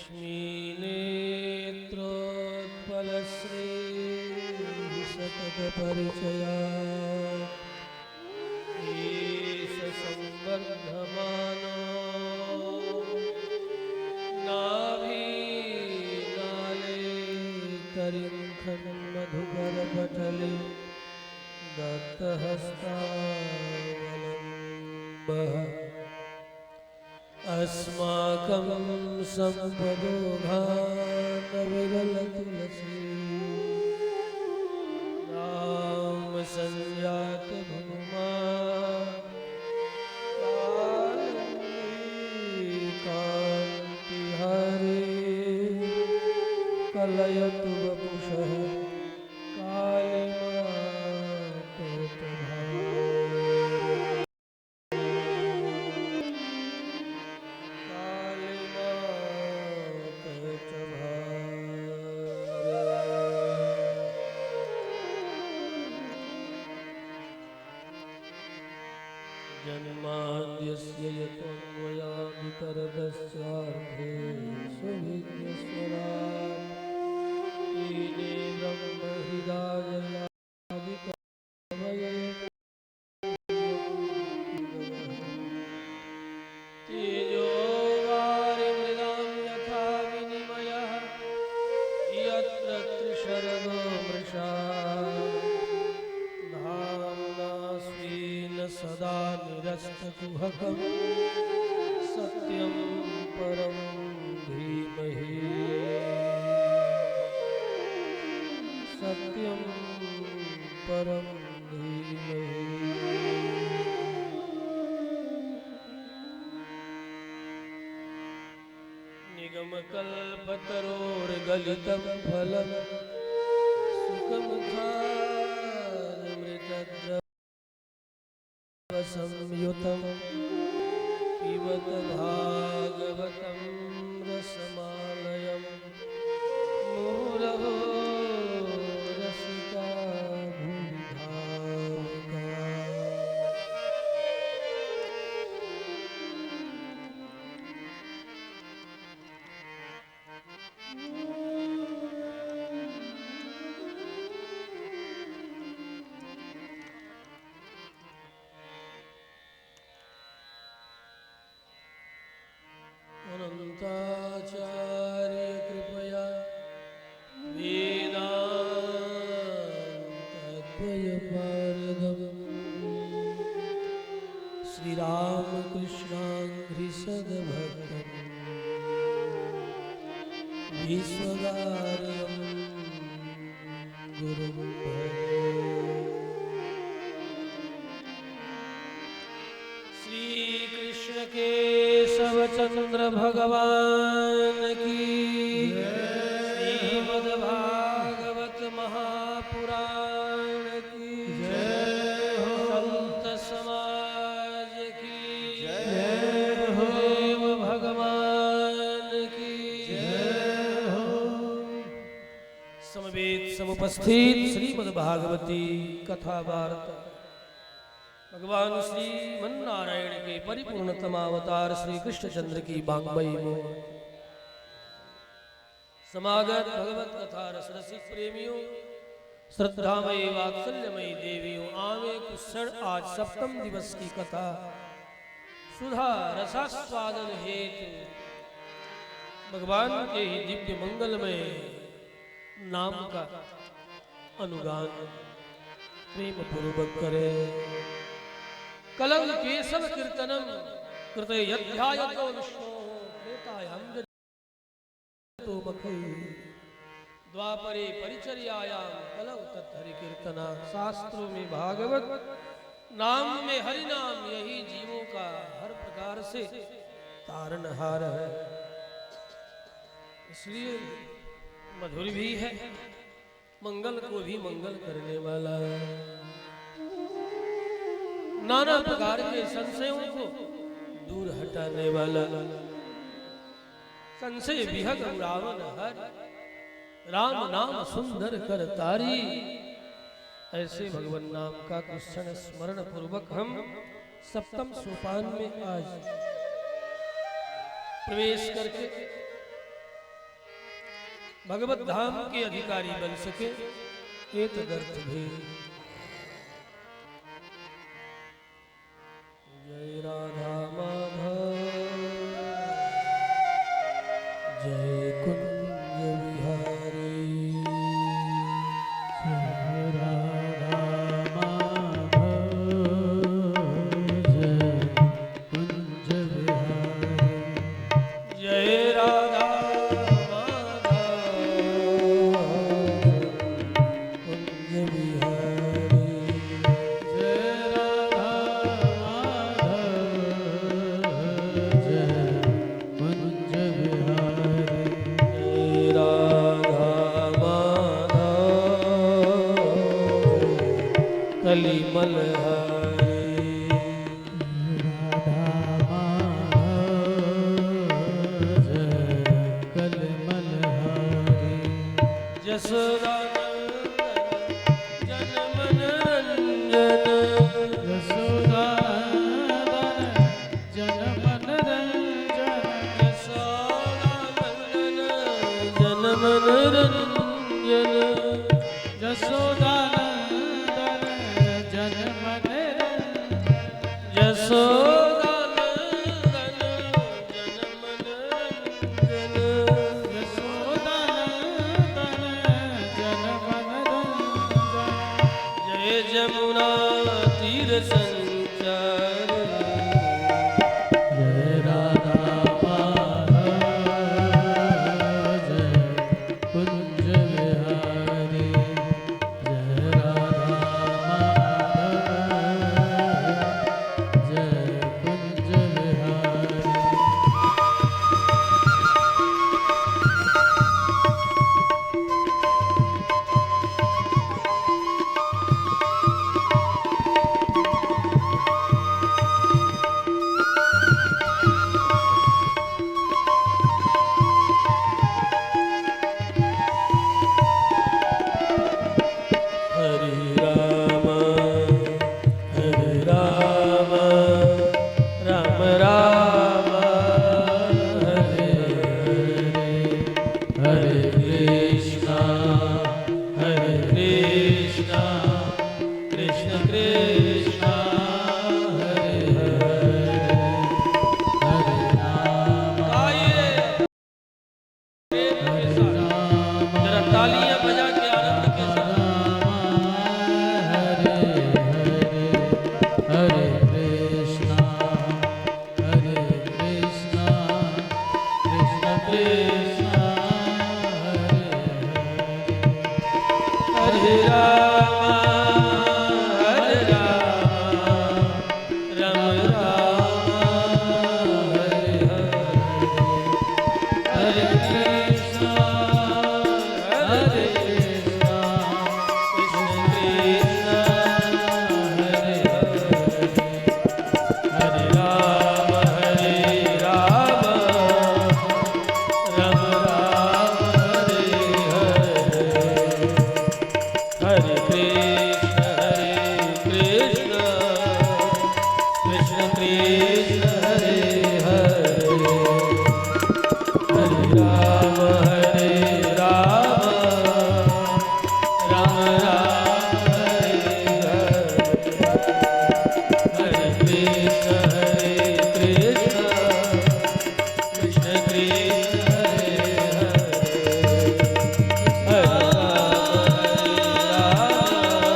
लक्ष्मीनेत्रोत्पलश्री सततपरिचया ईश संवर्धमानो नाभिनाले करिंखन्मधुकरपटले दत्तहस्तावलम्बः अस्माकं सम्पदोघानविरलतुलसी राम संजात भूमा कान्तिहारे कलयतु वपुषः जन्माद्यस्य यतोऽन्वयादितरतस्यार्थे सुविघ्नेश्वरात् ईने ब्रह्महृदाययादिकवये तेजो वारिमृदां यथा विनिमयः यत्र त्रिशर्गो मृषा सदा निरस्तकुहकं सत्यं परं धीमहि सत्यं परं धीमहि निगमकल्पतरोर्गलितं फलं सुखमुखादमृतद्रव संयुतं पिबत भागवतं रसमालयं मुहुरहो रसिका भूमिभावुका अनन्ताचार्य कृपया वेदान्तद्वयपारगं श्रीरामकृष्णाङ्घ्रिसद्भक्तं विश्वदार्यं गुरुं भजे श्रीकृष्ण केशवचंद्र भगवान की श्रीमद्भागवत महापुराण की जय हो संत समाज की जय हो देव भगवान की जय हो समवेत समुपस्थित श्रीमद्भागवती कथा वार्ता भगवान श्री मन्नारायण के परिपूर्णतम अवतार श्री कृष्णचंद्र की बांगमयी में समागत भगवत कथा रसरसिक प्रेमियों श्रद्धामयी वात्सल्यमयी देवियों आवे कुशल आज सप्तम दिवस की कथा सुधा रसास्वादन हेतु भगवान के ही दिव्य मंगलमय नाम का अनुगान प्रेम पूर्वक करे। कलौ केशव कीर्तनम कृते यध्यायतो विष्णु प्रेतायं जतो मखै द्वापरे परिचर्यायां कलौ तत्हरि कीर्तना। शास्त्रों में भागवत नाम में हरि नाम यही जीवों का हर प्रकार से तारनहार है, इसलिए मधुर भी है, मंगल को भी मंगल करने वाला है। नाना प्रकार के संशयों को दूर हटाने वाला, संशय विहग रावण हर राम नाम सुंदर कर तारी। ऐसे भगवान नाम का कृष्ण स्मरण पूर्वक हम सप्तम सोपान में आज प्रवेश करके भगवत धाम के अधिकारी बन सके, ये तदर्थ भी। जय राधा माधव, जय कुंज विहारी, जय राधा माधव, जय कुंज विहारी, जय राधा कलिमल हरे, राधा माधव, जय कलिमल हरे, यशोदा जन मन रंजन, यशोदा जन मन रंजन, यशोदा जन मन रंजन, यशोदा जन मन यशोदानंदन जन मन रंजन, यशोदानंदन जन मन रंजन, जय जमुना तीर संचार, जय राधा माधव, जय कुंज विहारी, जय राधा माधव, जय कुंज विहारी, हरे राम राम राम हरे हरे, हरे कृष्णा कृष्ण कृष्ण हरे हरे, हरे राम, आइए प्रेम के साथ जरा तालियां बजा के आनंद के साथ। हरे हरे, हरे कृष्णा कृष्ण कृष्ण, हरे हरे राम राम राम हरे हरे, हरे कृष्ण कृष्ण कृष्ण हरे हरे, हरे राम राम राम हरे हरे, हरे कृष्ण कृष्ण कृष्ण हरे हरे, हरे राम राम राम हरे हरे, हरे कृष्ण कृष्ण कृष्ण हरे हरे, हरे राम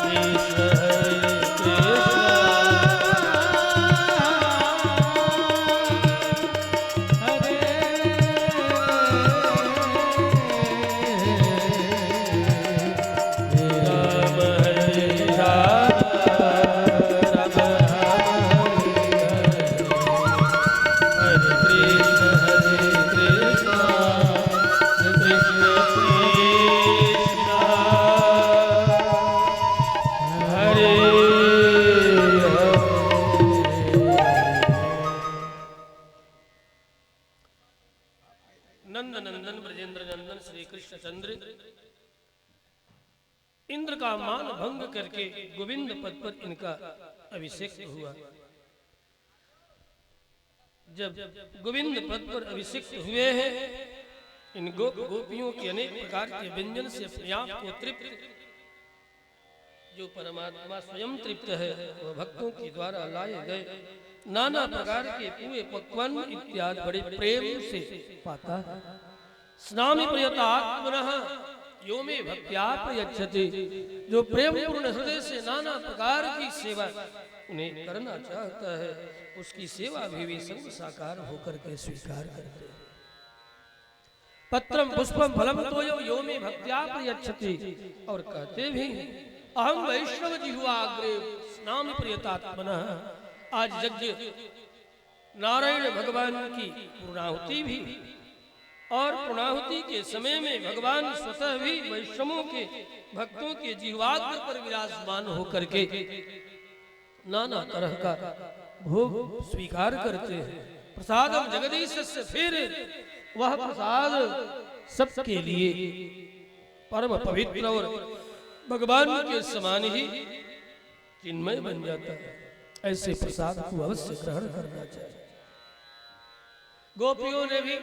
कृष्ण राम हरे राम हरे कृष्ण कृष्ण हरे नंद नंदन ब्रजेंद्र नंदन श्री कृष्ण चंद्र इंद्र का मान भंग करके गोविंद पद पर इनका अभिषेक हुआ। जब गोविंद पद पर अभिषिक्त हुए हैं, इन गोपियों के अनेक प्रकार के व्यंजन से अपने आप को तृप्त, जो परमात्मा स्वयं तृप्त है, वह भक्तों के द्वारा लाए गए नाना प्रकार के पूरे पकवान इत्यादि बड़े प्रेम से पाता है। स्नामि प्रियतात्मनः यो मे भक्त्या प्रयच्छति, जो प्रेम पूर्ण हृदय से नाना प्रकार की सेवा उन्हें करना चाहता है, उसकी सेवा भी संग साकार होकर के स्वीकार करते हैं। पत्रम पुष्पम फलम तोयो यो मे भक्त्या प्रयच्छति, और कहते भी अहम वैष्णव जिह्वाग्रे स्नामि प्रियतात्मनः। आज यज्ञ नारायण भगवान की पूर्णाहुति भी, और पूर्णाहुति के समय में भगवान स्वतः भी वैष्णवों के भक्तों के जिह्वाग्र पर विराजमान होकर के नाना तरह का भोग स्वीकार करते हैं। प्रसादम जगदीशस्य, फिर वह प्रसाद सबके लिए परम पवित्र और भगवान के समान ही चिन्मय बन जाता है। ऐसे प्रसाद को अवश्य ग्रहण करना चाहिए। गोपियों ने भी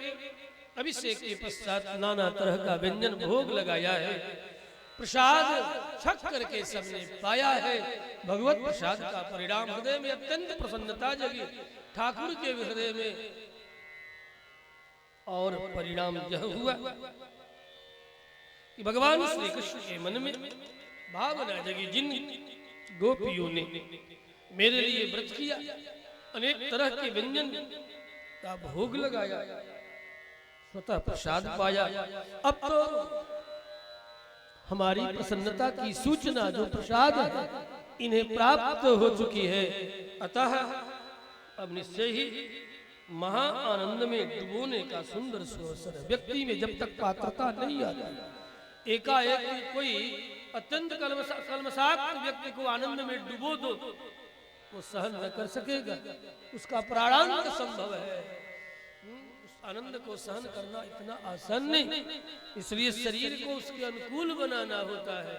अभिषेक के पश्चात नाना तरह का व्यंजन भोग लगाया है। प्रसाद छक करके सबने पाया है। भगवत प्रसाद का परिणाम हृदय में अत्यंत प्रसन्नता जगी, ठाकुर के हृदय में, और परिणाम यह हुआ कि भगवान श्री कृष्ण के मन में भावना जगी। जिन गोपियों ने मेरे लिए व्रत किया, अनेक तरह के व्यंजन का भोग लगाया, स्वतः प्रसाद पाया, अब तो हमारी प्रसन्नता की सूचना जो प्रसाद है इन्हें प्राप्त हो चुकी है। अतः अब निश्चय ही महा आनंद में डुबोने का सुंदर अवसर है। व्यक्ति में जब तक पात्रता नहीं आती, एकाएक कोई अत्यंत कलमशाक्त व्यक्ति को आनंद में डुबो दो, वो सहन न कर सकेगा, उसका प्राणांत संभव है। आनंद को सहन करना इतना आसान नहीं, इसलिए शरीर को उसके अनुकूल बनाना होता है।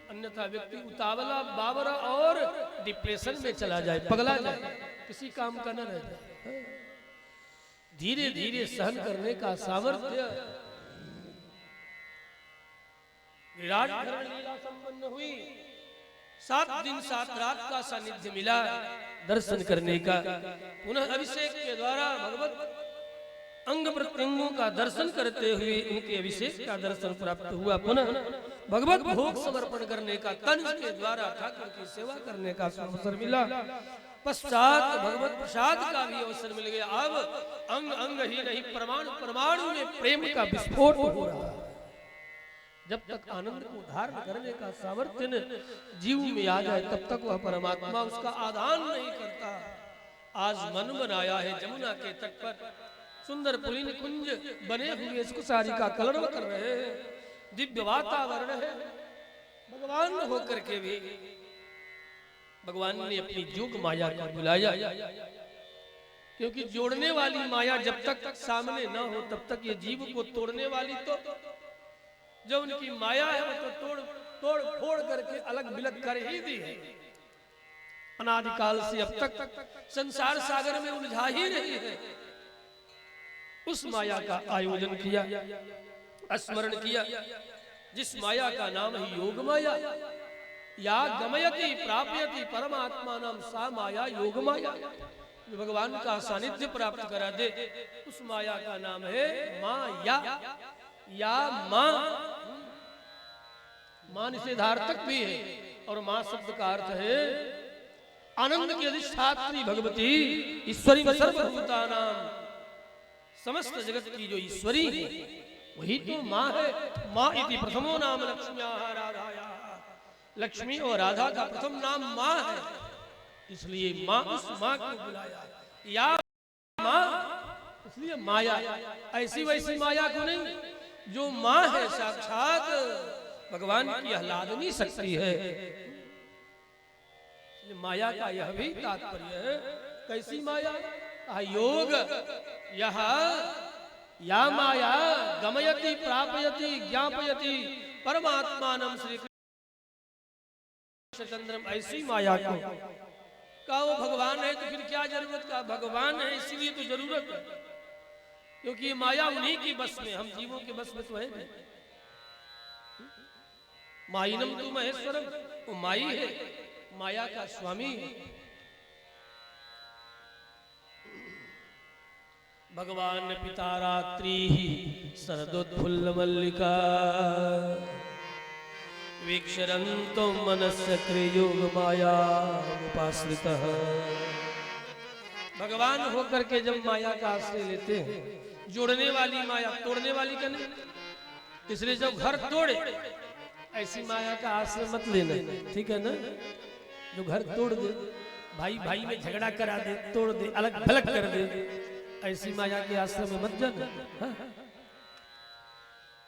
अन्यथा व्यक्ति उतावला, बावरा और डिप्रेशन में चला जाए, पगला जाए, किसी काम का न रह जाए। धीरे धीरे सहन करने का सामर्थ्य विराट लीला संपन्न हुई। 7 दिन 7 रात का सानिध्य मिला दर्शन करने का। पुनः अभिषेक के द्वारा भगवत अंग प्रत्यंगों का दर्शन करते हुए इनके अभिषेक का दर्शन प्राप्त हुआ। पुनः भगवत भोग समर्पण करने का, कंस के द्वारा ठाकुर की सेवा करने का अवसर मिला। पश्चात भगवत प्रसाद का भी अवसर मिल गया। अब अंग अंग ही नहीं, परमाणु परमाणु में प्रेम का विस्फोट हो रहा है। जब तक आनंद को धारण करने का सामर्थ्य जीव में आ जाए, तब तक वह परमात्मा उसका आदान नहीं करता। आज मन बनाया है जमुना के तट पर, सुंदर पुलिन कुंज बने हुए इसको सारी का कलरव कर रहे हैं, दिव्य वातावरण है। भगवान होकर के भी भगवान ने अपनी जोग माया को बुलाया, क्योंकि जोड़ने वाली माया जब तक सामने न हो तब तक ये जीव को तोड़ने वाली तो जो उनकी माया है वो तो तोड़ फोड़ करके अलग बिलग कर ही दी है। अनादिकाल से अब तक संसार सागर में उलझा ही रही है। उस माया का आयोजन किया, स्मरण किया, जिस माया का नाम है योग माया। या गमयति प्राप्यति परमात्मा नाम सा माया योग माया। जो भगवान का सानिध्य प्राप्त करा दे, उस माया का नाम है माया। या मां, मां निषेधार्थक भी है, और मां शब्द का अर्थ है आनंद की अधिष्ठात्री भगवती, ईश्वरी सर्वभूतानां, समस्त जगत की जो ईश्वरी है वही तो मां है। मां इति प्रथमो नाम लक्ष्म्याः राधायाः, लक्ष्मी और राधा का प्रथम नाम मां है, इसलिए मां उस मां को बुलाया। या मां, इसलिए माया ऐसी वैसी माया को नहीं, जो मां है साक्षात भगवान की आह्लादनी शक्ति है। माया का यह भी तात्पर्य है। कैसी माया? योग। यह या माया गमयति प्रापयति ज्ञापयति परमात्मानं श्री कृष्णचंद्रम, ऐसी माया को कहा वो भगवान है तो फिर क्या जरूरत का, भगवान है इसीलिए तो जरूरत है, क्योंकि ये माया उन्हीं की बस में, हम जीवों के बस में तो है नहीं। माइनम तू महेश्वरम, वो माई है, माया का स्वामी है। भगवान पिता रात्रि शरदोत्फुल्ल मल्लिका वीक्षरन्तो मनस्य योग माया उपाश्रितः। भगवान होकर के जब माया का आश्रय लेते हैं, जोड़ने वाली माया, तोड़ने वाली का नहीं, इसलिए जब घर तोड़े ऐसी माया का आश्रय मत लेना, ठीक है ना। जो घर तोड़ दे, भाई भाई में झगड़ा करा दे, तोड़ दे, अलग भलग कर दे, ऐसी माया के आश्रय में मत जाना। हाँ?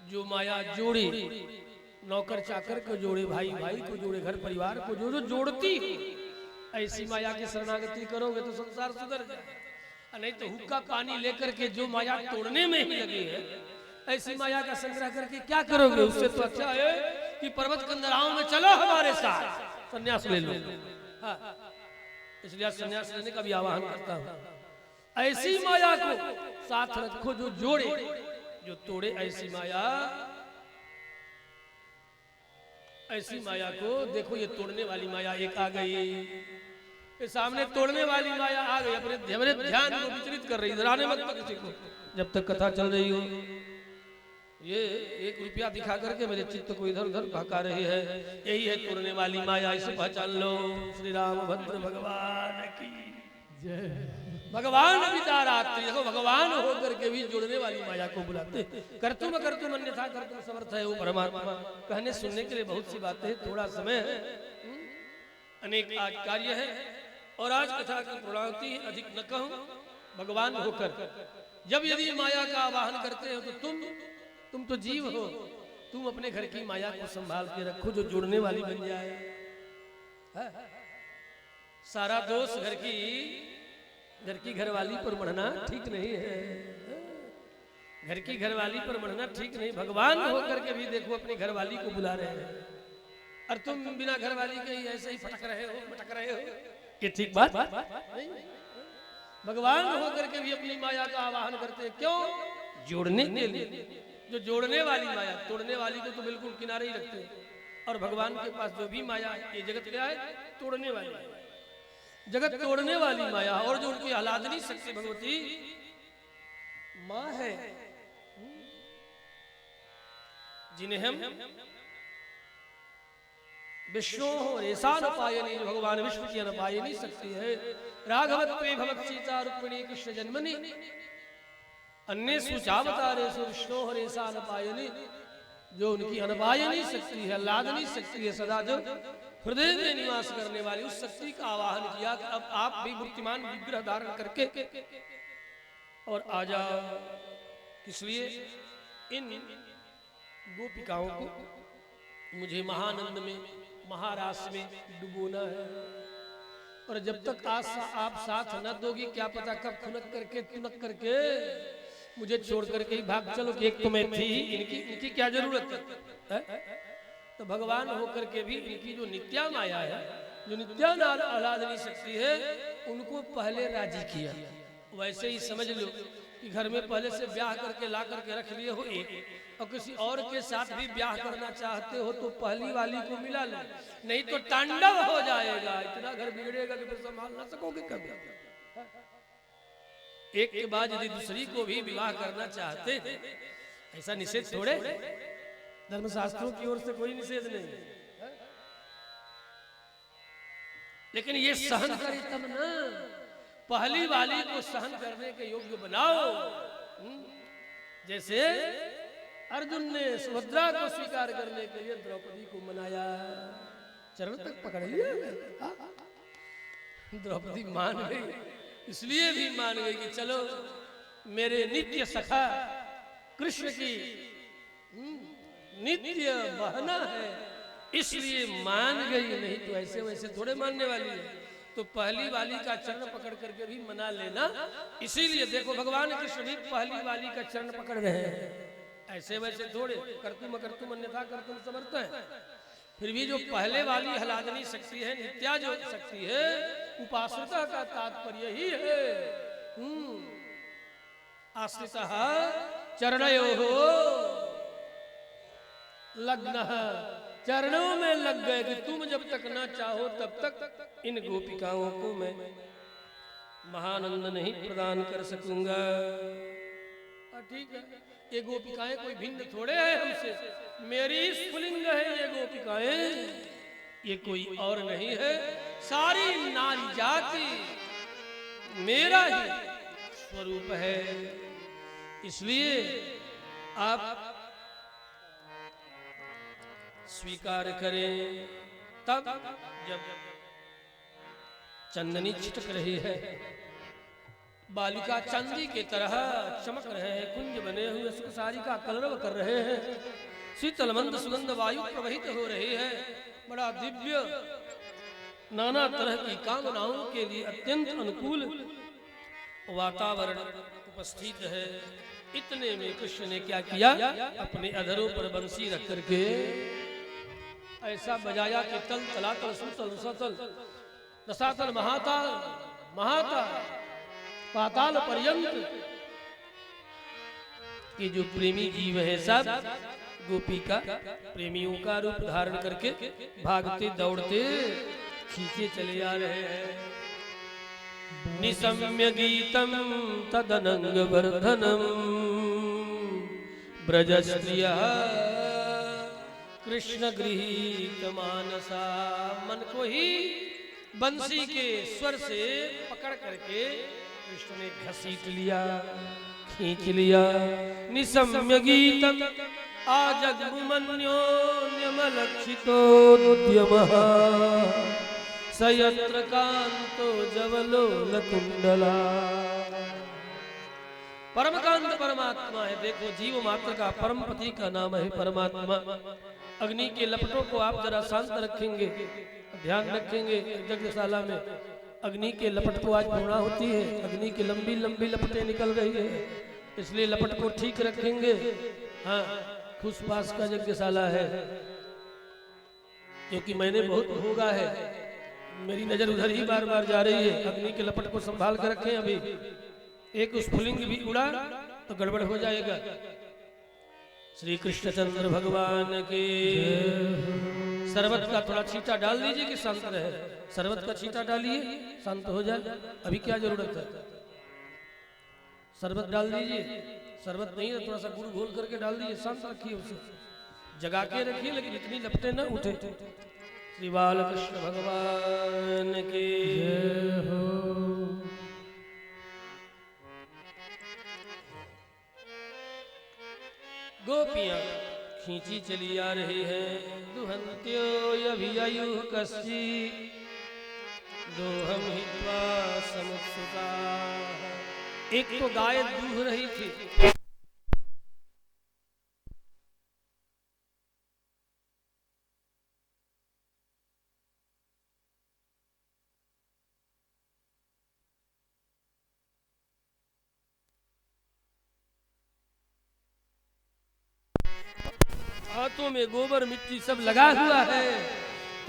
जो माया जोड़े, नौकर चाकर को जोड़े, भाई भाई को जोड़े, घर परिवार को जो जोड़ती, ऐसी माया की शरणागति करोगे तो संसार सुधर जाए। नहीं तो हुक्का पानी लेकर के जो माया तोड़ने में ही लगे है, ऐसी माया का संग्रह करके क्या करोगे। उससे तो अच्छा है कि पर्वत कंदराओं में चलो हमारे साथ, संन्यास ले लो। हाँ, इसलिए संन्यास लेने का भी आह्वान करता हूं। ऐसी माया को साथ रखो जो जोड़े, जो तोड़े ऐसी माया। ऐसी माया को देखो, ये तोड़ने वाली माया एक आ गई, ये सामने तोड़ने वाली माया आ गई, अपने ध्यान को विचलित कर रही, डराने मत किसी को जब तक कथा चल रही हो। ये 1 रुपया दिखा करके मेरे चित्त को इधर उधर भगा रही है, यही है तोड़ने वाली माया, इसे पहचान लो। श्री रामभद्र भगवान की जय। भगवान पिता रात्रि, देखो भगवान होकर के भी जोड़ने वाली माया को बुलाते। कर्तुम कर्तुम अन्यथा कर्तुम समर्थ है वो परमात्मा। कहने सुनने के लिए बहुत सी बातें, थोड़ा समय है, अनेक आज कार्य है और आज कथा की पूर्णाहुति अधिक न कहूं। भगवान होकर जब यदि माया का आवाहन करते हो तो तुम तो जीव हो, तुम अपने घर की माया को संभाल के रखो जो जोड़ने वाली बन जाए। सारा दोष घर की घरवाली पर मढ़ना ठीक नहीं है, घर की घरवाली पर मढ़ना ठीक नहीं। भगवान होकर के भी देखो अपनी घरवाली को बुला रहे हैं और तुम बिना घरवाली के ही ऐसे ही फटक रहे हो, मटक रहे हो, ये ठीक बात नहीं। भगवान होकर के भी अपनी माया का आवाहन करते हैं, क्यों? जोड़ने के लिए। जो जोड़ने वाली माया, तोड़ने वाली को तो बिल्कुल किनारे ही रखते हैं। और भगवान के पास जो भी माया है, ये जगत क्या है? तोड़ने वाली, जगत तोड़ने वाली माया। और जो उनकी आह्लादनी शक्ति भगवती माँ है, जिन्हें हम विष्णु ऐसा न पाए नहीं, भगवान विष्णु की न पाए नहीं सकती है। राघवत्वे भवत सीता रुक्मिणी कृष्ण जन्मनि अन्य सुचावतारेषु विष्णु हरेसा न पायनी। जो उनकी अनपायनी शक्ति है, लादनी शक्ति है, सदा जो हृदय में निवास करने वाली उस शक्ति का आवाहन किया कि अब आप भी मूर्तिमान विग्रह धारण करके और आ जाओ। इसलिए इन गोपिकाओं को मुझे महानंद में, महारास में डुबोना है। और जब तक आप साथ न दोगी, क्या पता कब खुनक करके तुनक करके मुझे छोड़ करके ही भाग चलो कि एक तो मैं थी, इनकी क्या जरूरत है? तो भगवान होकर के भी इनकी जो नित्या माया है, जो नित्या आह्लादनी शक्ति है, उनको पहले राजी किया। वैसे ही समझ लो कि घर में पहले से ब्याह करके ला करके रख लिए हो एक, और किसी और के साथ भी ब्याह करना चाहते हो तो पहली वाली को मिला लो, नहीं तो तांडव हो जाएगा। इतना घर बिगड़ेगा कि फिर संभाल ना सकोगे कभी। एक के बाद यदि दूसरी को भी विवाह करना चाहते, ऐसा निषेध थोड़े, धर्मशास्त्रों की ओर से कोई निषेध नहीं। लेकिन ये सहन करे तब ना, पहली वाली को सहन करने के योग्य बनाओ। जैसे अर्जुन ने सुभद्रा को स्वीकार करने के लिए द्रौपदी को मनाया, चरण तक पकड़ लिया, द्रौपदी मान गई। इसलिए भी मान गई कि चलो मेरे नित्य सखा कृष्ण की नित्य बहना है, इसलिए मान गई, नहीं तो ऐसे वैसे थोड़े मानने वाली है। तो पहली वाली का चरण पकड़ करके भी मना लेना। इसीलिए देखो भगवान कृष्ण भी पहली वाली का चरण पकड़ रहे हैं, ऐसे वैसे थोड़े। कर्तुम अकर्तुम अन्यथा कर्तुम समर्थ है। फिर भी जो पहले वाली हलादनी शक्ति है, नित्या जो शक्ति है, उपासना का तात्पर्य ही है। आश्रितः चरणयोः लग्नः, चरणों में लग गए कि तुम जब तक ना चाहो तब तक इन गोपिकाओं को मैं महानंद नहीं प्रदान कर सकूंगा। ठीक है, ये गोपिकाएं कोई भिन्न थोड़े हैं हमसे, मेरी स्फुलिंग है ये गोपिकाएं, ये कोई और नहीं है। सारी नारी जाति मेरा ही स्वरूप है। इसलिए आप स्वीकार करें। तब जब चंदनी छिटक रही है, बालिका चांदी के तरह चमक रहे हैं, कुंज बने हुए सुख सारी का कलरव कर रहे हैं, शीतल मंद सुगंध वायु प्रवहित हो रही है, बड़ा दिव्य नाना तरह की कामनाओं के लिए अत्यंत अनुकूल वातावरण उपस्थित है। इतने में कृष्ण ने क्या किया, अपने अधरों पर बंसी रख करके ऐसा बजाया कि तल तलातल सुतल सतल रसातल महाताल महाताल पाताल पर्यंत कि जो प्रेमी जीव है सब गोपी का प्रेमियों का रूप धारण करके भागते दौड़ते खींचे चले आ रहे हैं। निसम्य गीतम तदनंग वर्धनम ब्रज स्त्रिया कृष्ण गृहीत मानसा, मन को ही बंसी के स्वर से पकड़ करके कृष्ण ने घसीट लिया, खींच लिया। निसम्य गीतम आजगुमन्योन्यमलक्षितोद्यमः सयत्र कांतो जवलोलकुंडला। परमकांत परमात्मा है। देखो, जीव मात्र का परम पति का नाम है परमात्मा। अग्नि के लपटों को आप जरा शांत रखेंगे, ध्यान रखेंगे। यज्ञशाला में अग्नि के लपट को आज पूर्णा होती है, अग्नि की लंबी लंबी लपटें निकल रही है, इसलिए लपट को ठीक रखेंगे। हाँ, खुशपास का यज्ञशाला है, क्योंकि मैंने बहुत भोगा है, मेरी नजर उधर ही बार बार जा रही है। अग्नि के लपट को संभाल कर रखें, अभी एक स्फुलिंग भी उड़ा तो गड़बड़ हो जाएगा। श्री कृष्णचंद्र भगवान के शरबत का थोड़ा छींटा डाल दीजिए कि शांत रहे। शरबत का छींटा डालिए, शांत हो जाए। अभी क्या जरूरत है, शरबत डाल दीजिए। शरबत नहीं है, थोड़ा सा गुड़ घोल करके डाल दीजिए, शांत रखिए, उसे जगा के रखिए, लेकिन इतनी लपटे ना उठे। श्री बालकृष्ण भगवान के गोपियां खींची चली आ रही है। दुहंत्यो यभियायुः कस्यि दोहम हित्वा समुत्सुकाः। एक तो गाय दूह रही थी, हाथों में गोबर मिट्टी सब लगा हुआ है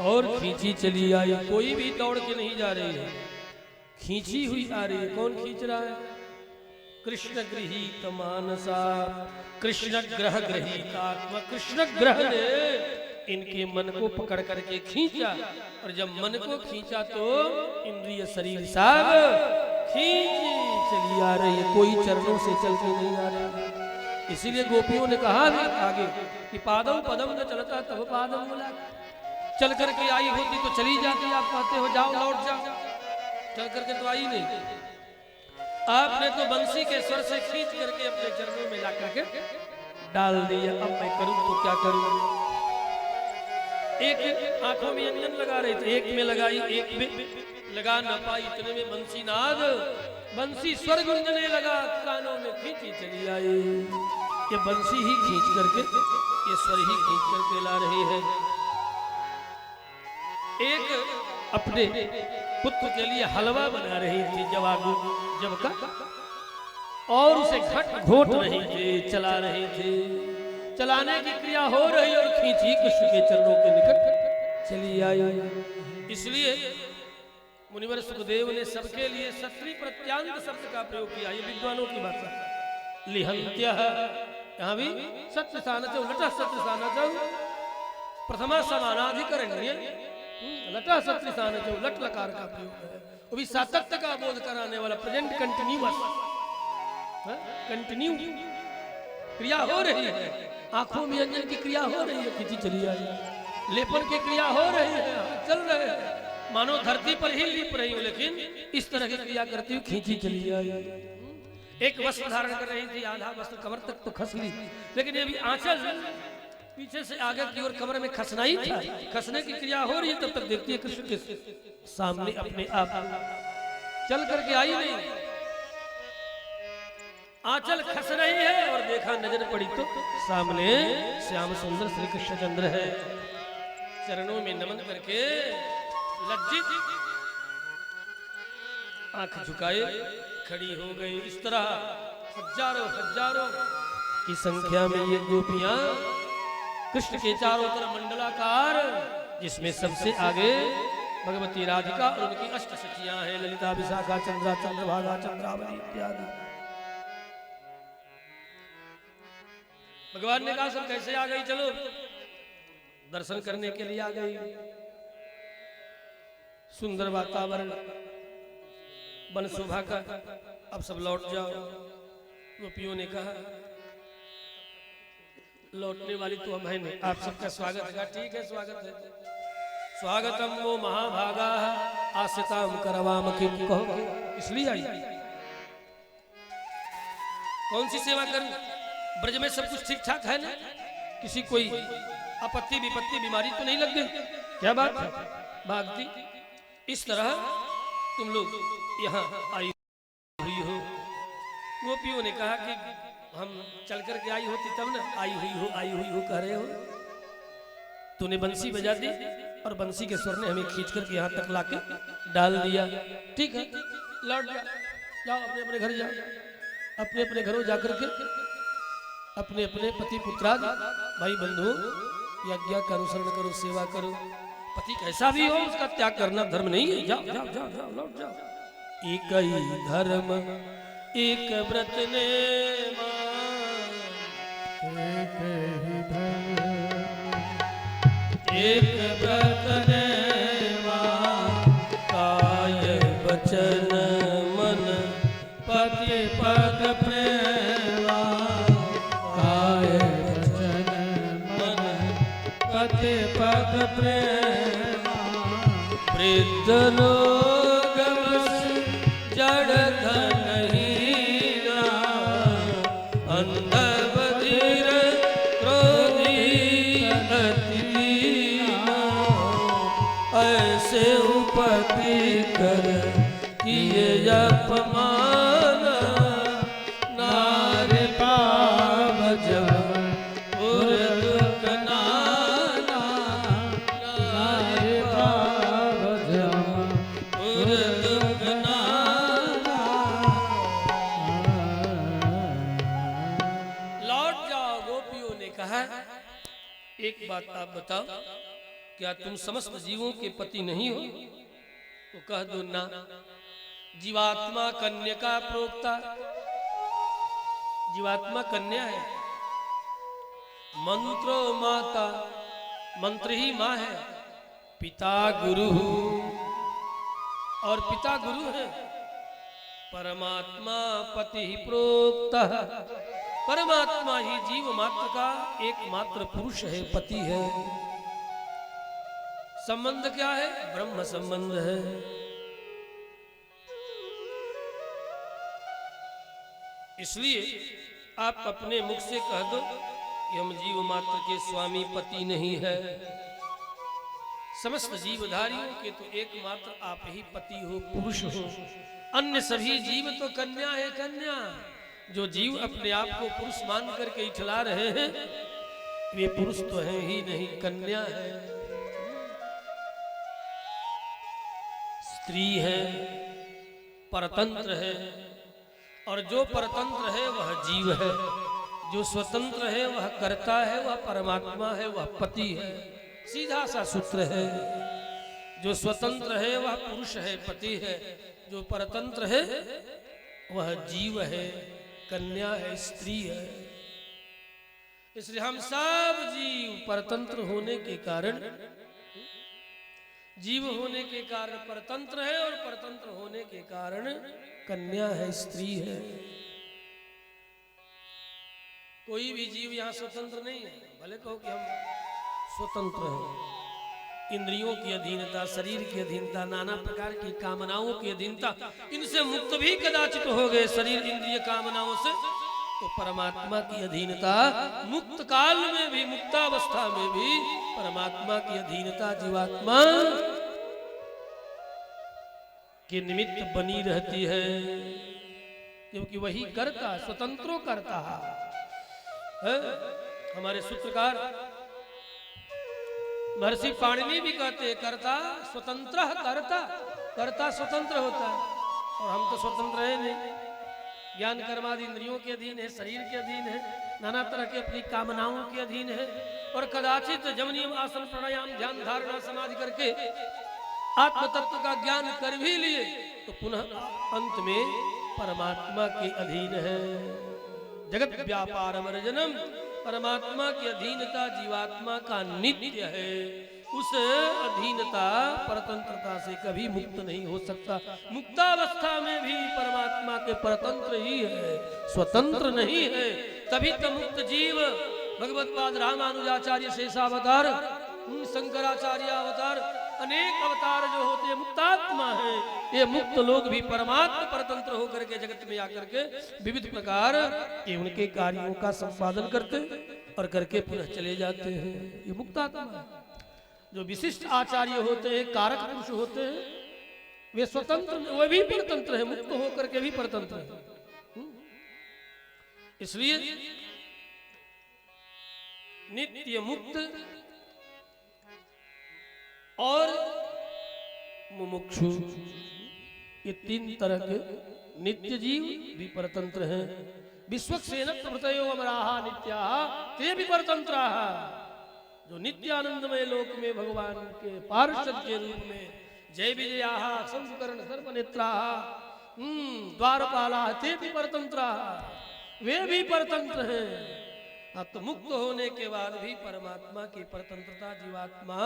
और खींची चली आई। कोई भी दौड़ के नहीं जा रही है, खींची हुई आ रही है। कौन खींच रहा है? कृष्ण गृहीत मानसा, कृष्ण ग्रह गृहीतात्मा। कृष्ण ग्रह ने इनके मन को पकड़ करके खींचा, और जब मन को खींचा तो इंद्रिय शरीर सब खींची चली आ रही है, कोई चरणों से चल के नहीं आ रही। इसीलिए गोपियों ने कहा भी आगे कि पादम पदम न चलता तब पादम मिला। चल करके आई होती तो चली जाती, आप कहते हो जाओ लौट जाओ, चल करके तो आई नहीं। आपने तो बंसी के स्वर से खींच करके अपने चरणों में ला करके डाल दिया। अब मैं करूं तो क्या करूं? एक आंखों में अंजन लगा रहे थे, एक में लगाई, एक में लगा न पाई। इतने में बंसी नाद, बंसी स्वर गुंजने लगा, कानों में खींची चली आई। ये बंसी ही खींच करके, ये स्वर ही खींच करके ला रही है। एक अपने पुत्र के लिए हलवा बना रही थी जब का, और उसे घट घोट रही थी, चला रही थी। चलाने की क्रिया हो रही और खींची कृष्ण के चरणों के निकट चली आई। इसलिए मुनिवर सुखदेव ने सबके लिए क्षत्रिय प्रत्यांत शब्द का प्रयोग किया। ये विद्वानों की भाषा। लिहंत्य यहाँ भी सत्य सानचौ लटा सत्य सानचौ प्रथमा समानाधिकरण्य लटा सत्य सानचौ लट लकार का प्रयोग है। वो भी सातत्य का बोध कराने वाला प्रेजेंट कंटिन्यूअस कंटिन्यू क्रिया हो रही है। आंखों में अंजन की क्रिया हो रही है, खींची चली आई। लेपन की क्रिया हो रही है, चल रहे हैं, मानो धरती पर ही लीप रही हूं, लेकिन इस तरह की क्रिया करती हुई खींची चली आई। एक वस्त्र धारण कर रही थी, आधा वस्त्र कमर तक तो खस ली, लेकिन ये भी आंचल पीछे से आगे की ओर कमर में खसना ही था। खसने की क्रिया हो रही है, तब तक देखती है कृष्ण के सामने अपने आप चल करके आई नहीं, आंचल खस रही है और देखा नजर पड़ी तो सामने श्याम सुंदर श्री कृष्णचंद्र है। चरणों में नमन करके लज्जित आंख झुकाए खड़ी हो गई। इस तरह हजारों हजारों की संख्या में ये गोपियां कृष्ण के चारों तरफ मंडलाकार, जिसमें सबसे आगे भगवती राधिका और उनकी अष्ट सखियां हैं, ललिता, विशाखा, चंद्रा, चंद्रभागा, चंद्रावली इत्यादि। भगवान ने कहा सब कैसे आ गई, चलो दर्शन करने के लिए आ गई। सुंदर वातावरण, वन शोभा का, अब सब लौट जाओ। गोपियों ने कहा लौटने वाली तो हम है नहीं, आप सबका स्वागत है। ठीक है, स्वागत है। स्वागतम वो महाभागा आसिताम करवाम किम कहो, इसलिए आई। कौन सी सेवा करूं? ब्रज में सब कुछ ठीक ठाक है ना? किसी कोई आपत्ति विपत्ति बीमारी तो नहीं लग गई? क्या बात है भागती, इस तरह तुम लोग यहाँ आई हुई हो। गोपियों ने कहा कि हम चल करके आई होती तब ना, आई हुई हो कह रहे हो। तूने बंसी बजा दी और बंसी के स्वर ने हमें खींच करके यहाँ तक लाके डाल दिया। ठीक है, लौट जाओ, अपने अपने घर जाओ, अपने अपने घरों जाकर के अपने अपने पति पुत्राद भाई बंधुओं की आज्ञा का अनुसरण करो, सेवा करो। पति कैसा भी हो उसका त्याग करना धर्म नहीं है। जाओ जाओ जाओ जाओ, लौट जाओ। एक ही धर्म एक व्रत ने एक ही धर्म एक व्रत ने काय वचन मन पति पद प्रेमा। काय वचन मन पति पद प्रेमा। वृद्ध लोग जड़ धनहीना, अंध बधिर क्रोधी अति दीना। ऐसे उपति कर किए अपमान, नारी पाव जब उर दुख नाना। नारी पाव जब उर दुख नाना। लौट जाओ। गोपियों ने कहा एक बात आप बताओ, क्या तुम समस्त जीवों के पति नहीं हो? तो कह दो ना। जीवात्मा कन्या का प्रोक्ता, जीवात्मा कन्या है, मंत्रो माता, मंत्र ही माँ है, पिता गुरु और पिता गुरु है। परमात्मा पति ही प्रोक्ता, परमात्मा ही जीव मात्र का एकमात्र पुरुष है, पति है। संबंध क्या है? ब्रह्म संबंध है। इसलिए आप अपने मुख से कह दो कि हम जीव मात्र के स्वामी पति नहीं है। समस्त जीवधारियों के तो एकमात्र आप ही पति हो, पुरुष हो। अन्य सभी जीव तो कन्या है, कन्या। जो जीव अपने आप को पुरुष मान करके इठला रहे हैं वे पुरुष तो है ही नहीं, कन्या है, स्त्री है, परतंत्र है। और जो परतंत्र है वह जीव है, जो स्वतंत्र है वह कर्ता है, वह परमात्मा है, वह पति है। सीधा सा सूत्र है। जो स्वतंत्र है वह पुरुष है, पति है। जो परतंत्र है वह जीव है, कन्या है, स्त्री है। इसलिए हम सब जीव परतंत्र होने के कारण, जीव होने के कारण परतंत्र है, और परतंत्र होने के कारण कन्या है, स्त्री है। कोई भी जीव यहाँ स्वतंत्र नहीं है। भले कहो कि हम स्वतंत्र हैं, इंद्रियों की अधीनता, शरीर की अधीनता, नाना प्रकार की कामनाओं की अधीनता, इनसे मुक्त भी कदाचित हो गए शरीर इंद्रिय कामनाओं से, तो परमात्मा की अधीनता मुक्त काल में भी, मुक्तावस्था में भी परमात्मा की अधीनता जीवात्मा के निमित्त बनी रहती है, क्योंकि वही कर्ता, स्वतंत्रो कर्ता है। हमारे सूत्रकार महर्षि पाणिनि भी कहते, कर्ता स्वतंत्र कर्ता, कर्ता स्वतंत्र होता है, और हम तो स्वतंत्र है नहीं। ज्ञान कर्मादि इंद्रियों के अधीन है, शरीर के अधीन है, नाना तरह के अपनी कामनाओं के अधीन है, और कदाचित जब नियम आसन प्राणायाम ध्यान धारणा समाधि करके आत्म तत्व का ज्ञान कर भी लिए, तो पुनः अंत में परमात्मा के अधीन है। जगत व्यापार वर्जनम, परमात्मा की अधीनता जीवात्मा का नित्य है। उस अधीनता परतंत्रता से कभी मुक्त नहीं हो सकता। मुक्तावस्था में भी परमात्मा के परतंत्र ही है, स्वतंत्र नहीं है। तभी तो मुक्त जीव भगवत्पाद रामानुजाचार्य शेषावतार, शंकराचार्य अवतार, अनेक अवतार जो होते हैं मुक्तात्मा है। ये मुक्त लोग भी परमात्मा परतंत्र होकर के जगत में आकर के विविध प्रकार के उनके कार्यों का संपादन करते और करके पुनः चले जाते हैं। ये मुक्तात्मा है। जो विशिष्ट आचार्य होते हैं, कारक पुरुष होते हैं, वे स्वतंत्र, वे भी परतंत्र है, मुक्त होकर के भी परतंत्र है। इसलिए नित्य मुक्त और मुमुक्षु, ये तीन तरह के नित्य जीव भी परतंत्र हैं। विश्वक्सेन प्रभृतयो अमराहा नित्याः ते भी परतंत्राः। जो नित्य आनंदमय लोक में भगवान के पार्षद के रूप में जय विजयाः शंकरण सर्वनेत्राः द्वारपालाः ते भी परतंत्राः, वे भी परतंत्र हैं। अब तो मुक्त होने के बाद भी परमात्मा की परतंत्रता जीवात्मा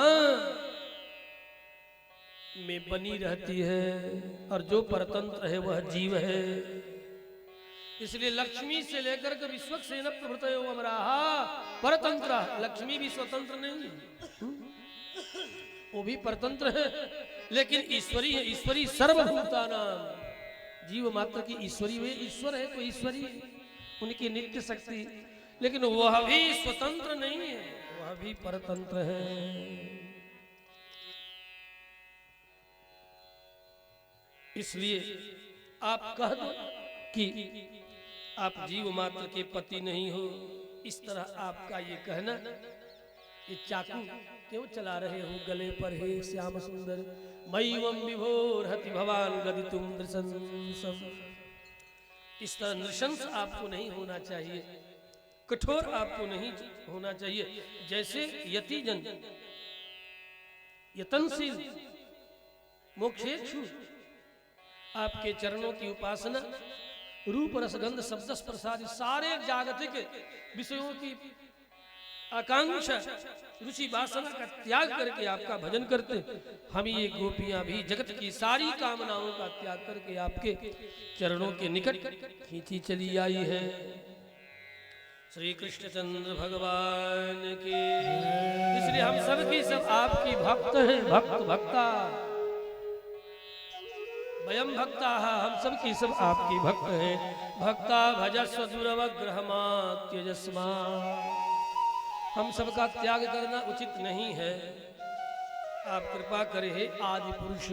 में बनी रहती है, और जो परतंत्र है वह जीव है। इसलिए लक्ष्मी से लेकर के विश्वक्सेन प्रभृतयो अमराहा परतंत्र। लक्ष्मी भी स्वतंत्र नहीं है, वो भी परतंत्र है, लेकिन ईश्वरी है। ईश्वरी सर्वभूतानां, जीव मात्र की ईश्वरी, वे ईश्वर है तो ईश्वरी, उनकी नित्य शक्ति, लेकिन वह भी स्वतंत्र नहीं है, वह भी परतंत्र है। इसलिए आप कह दो कि आप जीव मात्र के पति नहीं हो, इस तरह आपका ये कहना, ये चाकू क्यों चला रहे हो गले पर हे श्याम सुंदर, मय्यम विभोर हति भवान गदितुम नृशंसम। इस तरह नृशंस आपको नहीं होना चाहिए, कठोर आपको नहीं होना चाहिए। जैसे यतिजन, यतनशील, मोक्षेक्षु, आपके चरणों की उपासना, रूप रसगंध शब्द प्रसाद, सारे जागतिक विषयों की आकांक्षा, रुचि वासना का त्याग करके आपका भजन करते। हम ये गोपियां भी जगत की सारी कामनाओं का त्याग करके आपके चरणों के निकट खींची चली आई है। श्री कृष्णचंद्र भगवान के। इसलिए हम सब की सब आपकी भक्त हैं, भक्त भक्ता वयम भक्ता, हम सब की सब आपकी भक्त हैं। भक्ता भजस्व दुरवग्रहमा त्यजस्मा। हम सबका त्याग करना उचित नहीं है, आप कृपा करें हे आदि पुरुष।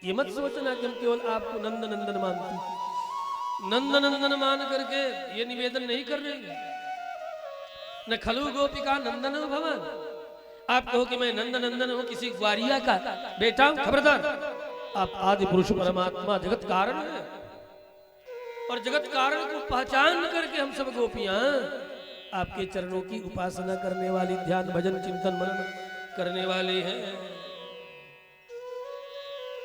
ये मत सोचना कि हम केवल आपको नंद नंदन मानते, नंद नंदन मान करके ये निवेदन नहीं कर रहे न खलु गोपिका नंदन भवन। आप कहो कि मैं नंद नंदन हूं, किसी ग्वारिया का बेटा हूं, खबरदार। आप आदि पुरुष परमात्मा जगत कारण है, और जगत कारण को पहचान करके हम सब गोपियां आपके चरणों की उपासना करने वाली, ध्यान भजन चिंतन मनन करने वाले हैं,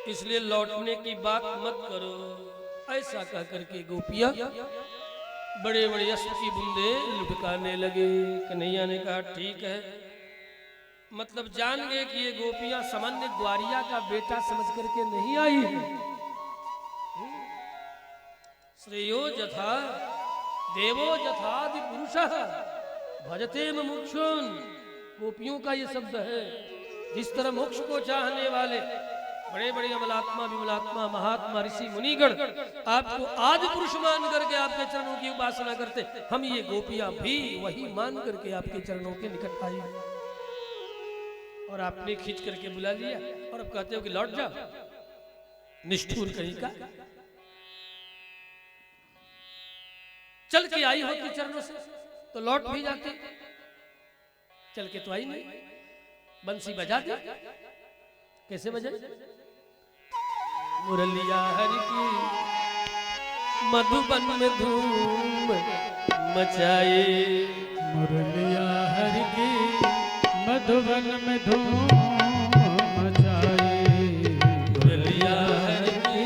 इसलिए लौटने की बात मत करो। ऐसा कह करके गोपियां बड़े बड़े अश्रु की बूंदे लुढ़काने लगे। कन्हैया ने कहा ठीक है, मतलब जान गए कि ये गोपियां सामान्य ग्वारिया का बेटा समझ करके नहीं आई है। श्रेयो जथा देवो जथादि पुरुषः भजते मुमुक्षुन्। गोपियों का ये शब्द है। जिस तरह मोक्ष को चाहने वाले बड़े बड़े अमलात्मा विमलात्मा महात्मा ऋषि मुनिगण आपको आदि पुरुष मान करके आपके चरणों की उपासना करते, हम ये गोपियां भी वही मान करके आपके चरणों के निकट आई और आपने खींच करके बुला लिया और अब कहते हो कि लौट जाओ। निष्ठुर कहीं का, चल के आई होती चरणों से तो लौट भी जाते, चल के तो आई नहीं। बंसी बजा दे, कैसे बजाए? मुरलिया हरि की मधुबन में धूम मचाए, मुरलिया हरि की मधुबन में धूम मचाए, मुरलिया हरि की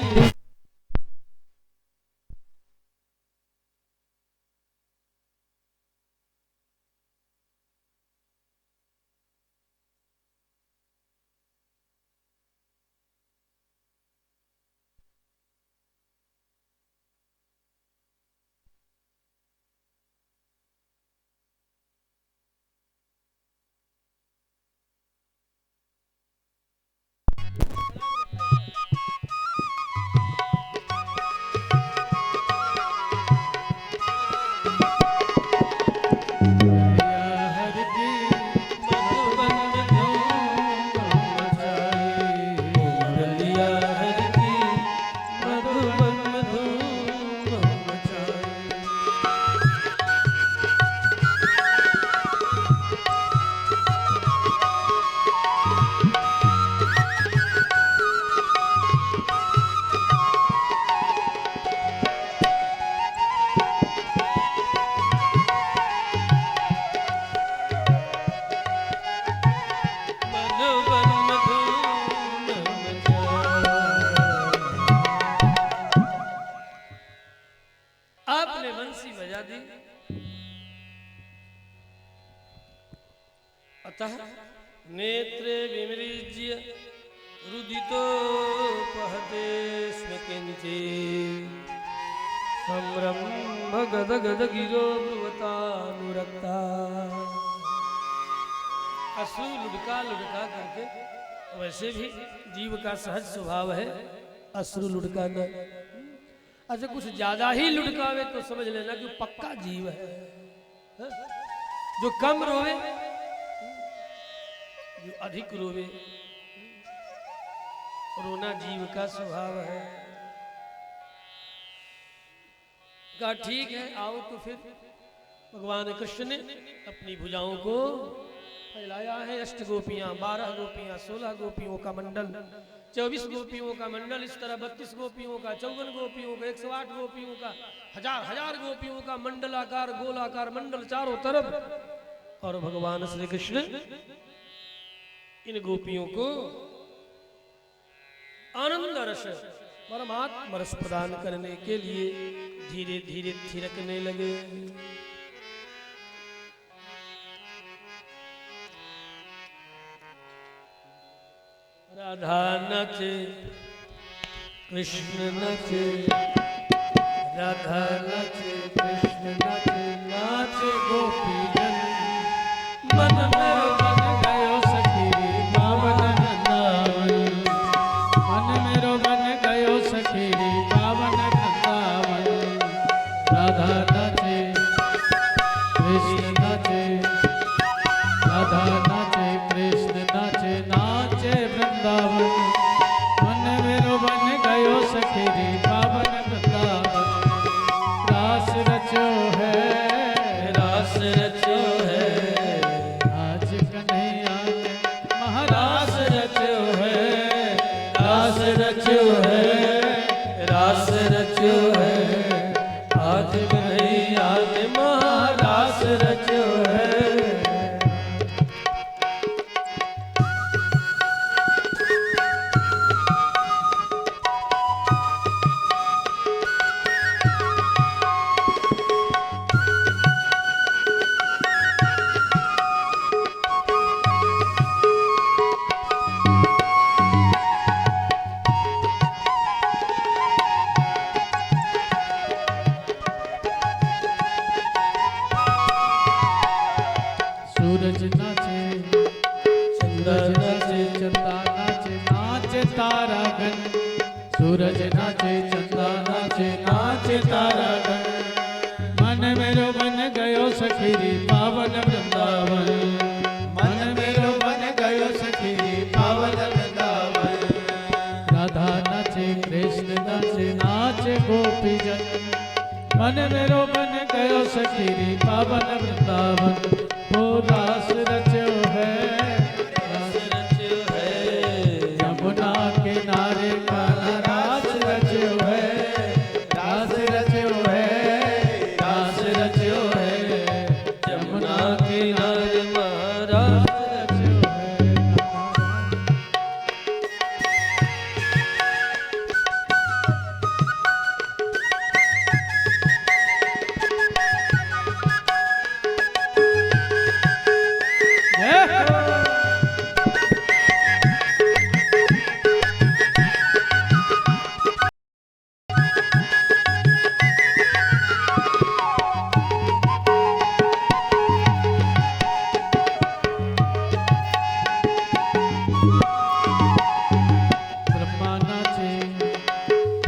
अतः नेत्रे विमृज्य रुदितो पहते स्म किंचित् संरम्भ गद गद गिरो ब्रुवतानुरक्ता। अश्रु लुढ़का लुढ़का करके, वैसे भी जीव का सहज स्वभाव है अश्रु लुढ़काना। अच्छा कुछ ज्यादा ही लुढ़कावे तो समझ लेना कि पक्का जीव है। जो कम रोवे, जो अधिक रोवे, रोना जीव का स्वभाव है। कहा ठीक है आओ। तो फिर भगवान कृष्ण ने अपनी भुजाओं को फैलाया है। अष्ट गोपियां, 12 गोपियां, 16 गोपियों का मंडल, 24 गोपियों का मंडल, इस तरह 32 गोपियों का, 54 गोपियों का, 108 गोपियों का, हजार हजार गोपियों का मंडलाकार गोलाकार मंडल चारों तरफ। और भगवान श्री कृष्ण इन गोपियों को आनंद रस, परमात्मा रस प्रदान करने के लिए धीरे धीरे थिरकने लगे। राधा नाचे कृष्ण नाचे, राधा नाचे कृष्ण नाचे, नाचे गोपी जन मन में बन गयो सखी पावन वृंदावन, मन मेरो बन गयो सखी पावन वृंदावन। राधा नाचे कृष्ण नाचे, राधा नाचे कृष्ण नाचे, नाचे वृंदावन। मन मेरो बन गयो सखी पावन वृंदावन। रास रचो है, रास रचो है, आज कन्हैया ने महारास रचो है, रास रचो है, रास रचो है, आज कन्हैया ने महारास रचो तारागण सूरज नाचे चंदा नाचे नाचे तारागण मन मेरो बन गयो सखीरी पावन वृंदावन मन मेरो बन गयो सखीरी पावन वृंदावन राधा नाचे कृष्ण नाचे नाचे गोपी जन मन मेरो बन गयो सखीरी पावन वृंदावन वो रास रचो है यमुना किनारे का रास रचो है रास रचो है रास रचो है यमुना किनारे महाराज रचो है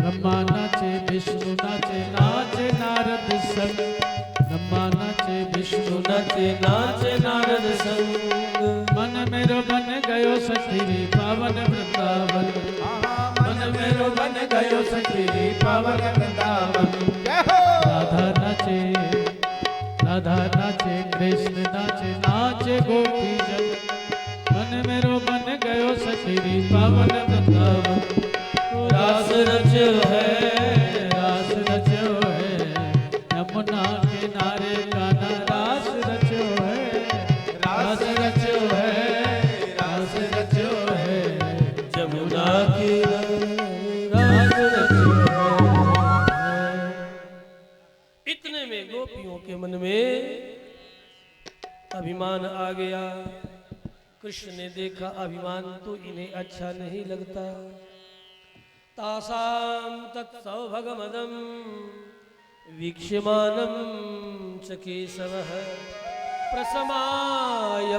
ब्रह्मा नाचे विष्णु नाचे नाचे नारद संग ब्रह्मा नाचे विष्णु नाचे नाचे नारद संग मन मेरो बन गयो सखीरी पावन वृंदावन मन मेरो बन गयो सखीरी पावन वृंदावन राधा नाचे कृष्ण नाचे नाचे गोपी जन मन मेरो बन गयो सखीरी पावन वृंदावन रास रचो है यमुना किनारे कान्हा रास रचो है रास रचो है रास रचो है यमुना किनारे रास रचो है। इतने में गोपियों के मन में अभिमान आ गया। कृष्ण ने देखा अभिमान तो इन्हें अच्छा नहीं लगता। तासां तत्सौभगमदं वीक्ष्यमानं च केशवः प्रसमाय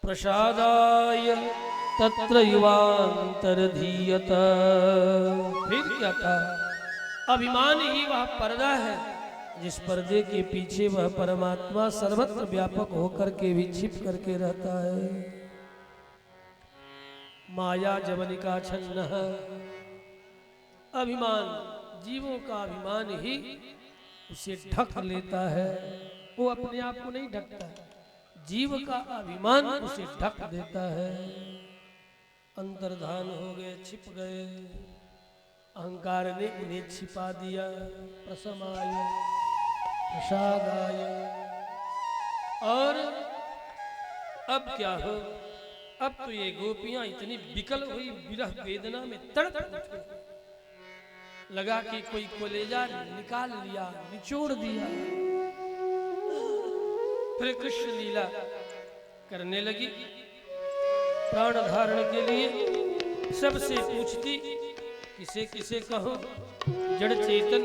प्रसादाय तत्र युवांतरधीयत। फिर क्या था? अभिमान ही वह पर्दा है जिस पर्दे के पीछे वह परमात्मा सर्वत्र व्यापक होकर के भी छिप करके रहता है। माया जवनिका छन्न, अभिमान, जीवों का अभिमान ही उसे ढक लेता है। वो अपने आप को नहीं ढकता, जीव का अभिमान उसे ढक देता है। अंतर्धान हो गए, छिप गए, अहंकार ने उन्हें छिपा दिया। प्रसमाय प्रसादाय। और अब क्या हो? अब तो ये गोपियां इतनी विकल हुई, विरह वेदना में तड़प उठी। लगा कि कोई कलेजा निकाल लिया, निचोड़ दिया। फिर कृष्ण लीला करने लगी। प्राण धारण के लिए सबसे पूछती, किसे किसे कहो, जड़ चेतन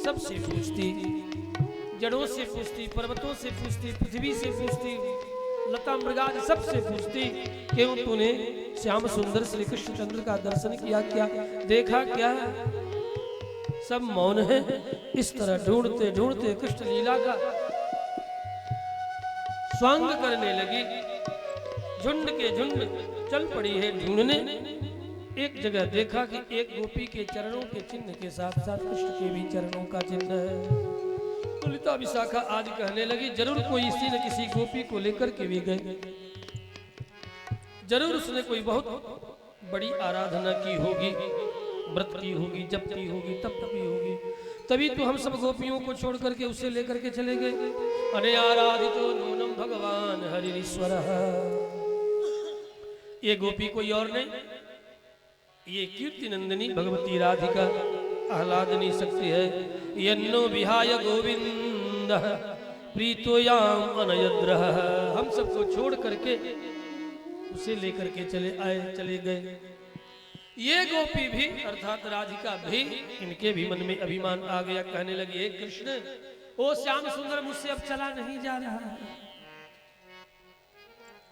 सबसे पूछती, जड़ों से पूछती, पर्वतों से पूछती, पृथ्वी से पूछती, लता मृगाज सबसे पूछती, क्यों तूने श्याम सुंदर श्री कृष्ण चंद्र का दर्शन किया, क्या देखा, क्या? सब मौन है। इस तरह ढूंढते ढूंढते कृष्ण लीला का स्वांग करने लगी। झुंड के झुंड चल पड़ी है ढूंढने। एक जगह देखा कि एक गोपी के चरणों के चिन्ह के साथ साथ कृष्ण के भी चरणों का चिन्ह है। तुलिता विशाखा आदि कहने लगी, जरूर कोई इसी न किसी गोपी को लेकर के भी गए, जरूर उसने कोई बहुत बड़ी आराधना की होगी, व्रत की होगी, जप की होगी, तप की होगी, तभी तो हम सब गोपियों को छोड़ करके उसे लेकर के चले गए। अने आराधितो नूनम भगवान हरिश्वरः। ये गोपी कोई और नहीं, ये कीर्ति नंदिनी भगवती राधिका आह्लादनी शक्ति है। यन्नो विहाय गोविंद प्रीतोयाम अनयद्रः। हम सबको छोड़ करके उसे लेकर के चले गए। ये गोपी भी अर्थात राधिका भी, इनके भी मन में अभिमान आ गया। कहने लगी, हे कृष्ण, ओ श्याम सुंदर, मुझसे अब चला नहीं जा रहा है।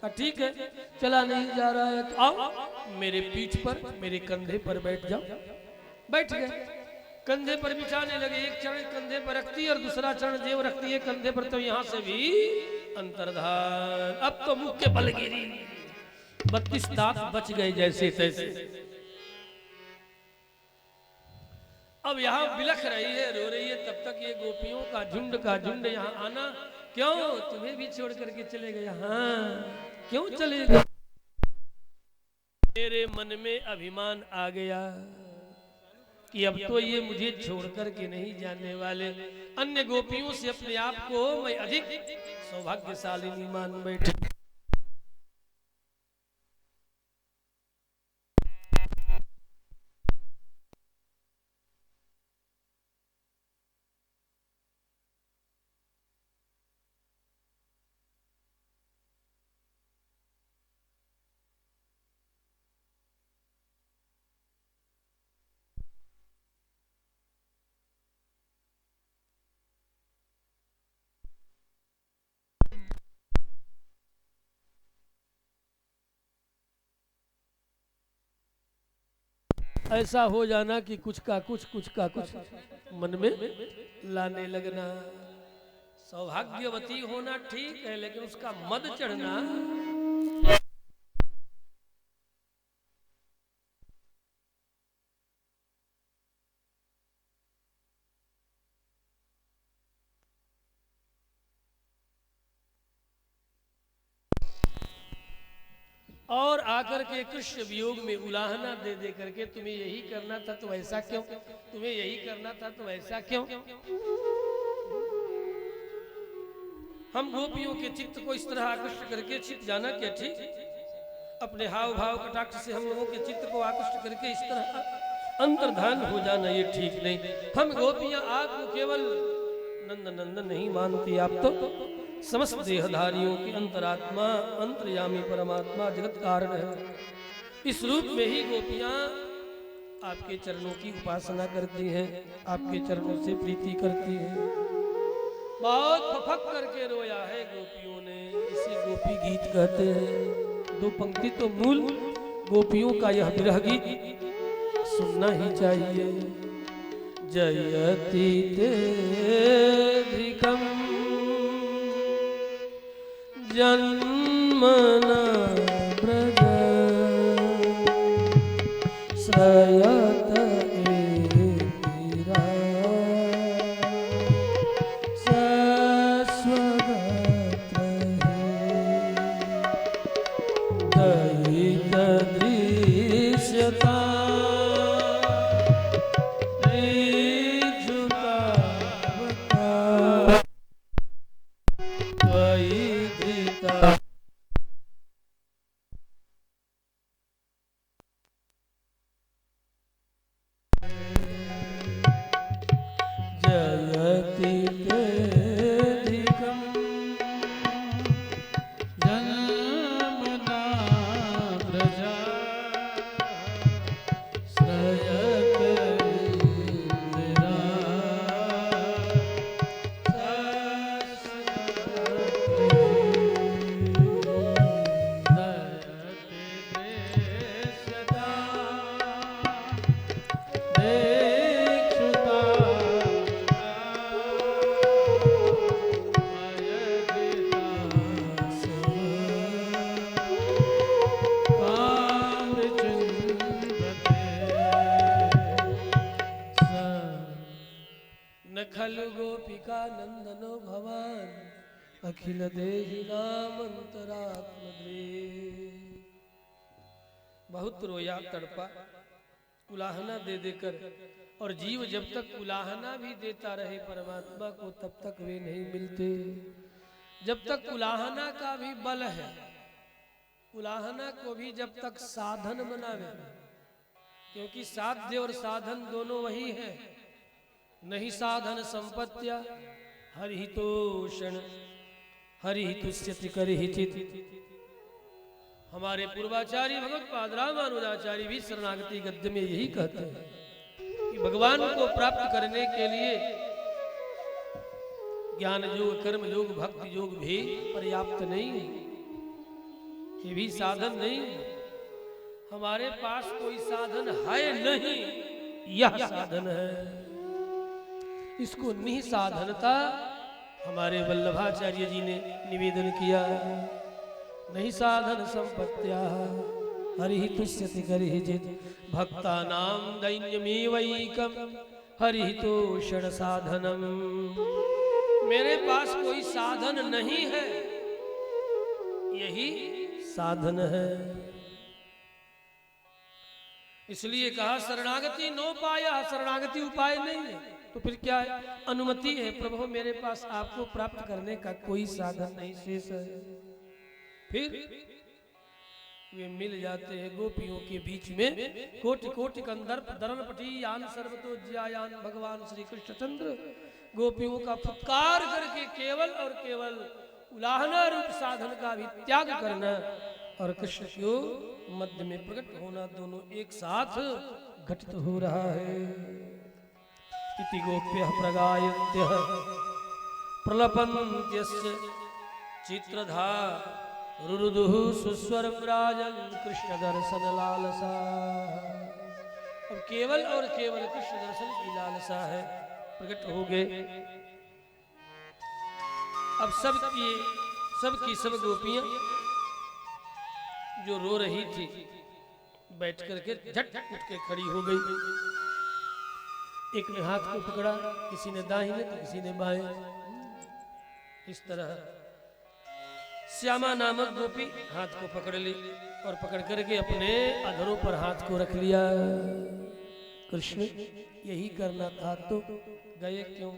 कहा ठीक है, चला नहीं जा रहा है तो आओ मेरे पीठ पर, मेरे कंधे पर बैठ जाओ। बैठ गए, कंधे पर बिछाने लगे। एक चरण कंधे पर रखती है और दूसरा चरण देव रखती है कंधे पर, तो यहां से भी अंतर्धान। अब तो मुख के बल गिरी, 32 दांत बच गए जैसे तैसे। अब यहाँ बिलख रही है, रो रही है। तब तक ये गोपियों का झुंड यहाँ आना, क्यों तुम्हें भी छोड़ करके चले गए? हाँ, क्यों चले गए? मेरे मन में अभिमान आ गया कि अब तो ये मुझे छोड़ करके नहीं जाने वाले। अन्य गोपियों से अपने आप को मैं अधिक सौभाग्यशालिनी मान बैठे। ऐसा हो जाना कि कुछ का कुछ मन में लाने लगना। सौभाग्यवती होना ठीक है, लेकिन उसका मद चढ़ना। और आकर के कृष्ण वियोग में उलाहना दे दे करके, तुम्हें यही करना था तो ऐसा क्यों, तुम्हें यही करना था तो ऐसा क्यों। हम गोपियों के चित्त को इस तरह आकृष्ट करके चित्त जाना क्या ठीक? अपने हाव भाव कटाक्ष से हम लोगों के चित्त को आकृष्ट करके इस तरह अंतर्धान हो जाना ये ठीक नहीं। हम गोपियां आपको केवल नंद नंदन नहीं मानती, आप तो समस्त देहधारियों की अंतरात्मा, अंतर्यामी परमात्मा, जगत कारण है। इस रूप में ही गोपियां आपके चरणों की उपासना करती हैं, आपके चरणों से प्रीति करती हैं। बहुत फफक करके रोया है गोपियों ने, इसे गोपी गीत कहते हैं। 2 पंक्ति तो मूल गोपियों का यह विरह गीत सुनना ही चाहिए। जयति तेधिकम जन्मना ब्रज श्रयत एरा सस्वगत्र दयित दृश्यता अखिल देहि नाम अंतरात्मद्रे। बहुत रोया, तड़पा, उलाहना दे देकर। और जीव जब तक उलाहना भी देता रहे परमात्मा को, तब तक वे नहीं मिलते। जब तक उलाहना का भी बल है, उलाहना को भी जब तक साधन बनावे, क्योंकि साध्य और साधन दोनों वही है। नहीं साधन संपत्त्या हरिहितोषण हरिहितुष्यति करिहिचित। हमारे पूर्वाचार्य भगवत पाद रामानुजाचार्य भी शरणागति गद्य में यही कहते हैं कि भगवान को प्राप्त करने के लिए ज्ञान योग, कर्म योग, भक्ति योग भी पर्याप्त नहीं है। ये भी साधन नहीं, हमारे पास कोई साधन है नहीं, यह साधन है। इसको निसाधनता हमारे वल्लभाचार्य जी ने निवेदन किया। नहीं साधन संपत्त्या हरि तुष्यति गरिजित भक्ता नाम दैन्यमेवैकम हरि तोषण साधनम। मेरे पास कोई साधन नहीं है, यही साधन है। इसलिए कहा शरणागति नो पाया, शरणागति उपाय नहीं है। तो फिर क्या है? अनुमति है प्रभु, मेरे पास आपको प्राप्त करने का कोई साधन नहीं शेष है। फिर वे मिल जाते हैं गोपियों के बीच में। कोटि कोटि कंदर्प दरन पटी यान सर्वतो ज्यायान भगवान श्री कृष्णचंद्र गोपियों का फुत्कार करके केवल और केवल उलाहना रूप साधन का भी त्याग करना और कृष्ण को मध्य में प्रकट होना, दोनों एक साथ घटित हो रहा है। इति गोप्यः प्रगायन्त्यः प्रलपन्त्यस्य चित्रधा रुरुदुः सुस्वर राजन कृष्ण दर्शन लालसा। अब केवल और केवल कृष्ण दर्शन की लालसा है, प्रकट हो गए। अब सबकी सब गोपियां जो रो रही थी बैठ करके झट उठ के खड़ी हो गई। एक ने हाथ को पकड़ा, किसी ने दाहिने तो किसी ने बाएं। इस तरह श्यामा नामक गोपी हाथ को पकड़ ली और पकड़ करके अपने अधरों पर हाथ को रख लिया। कृष्ण यही करना था तो गए क्यों?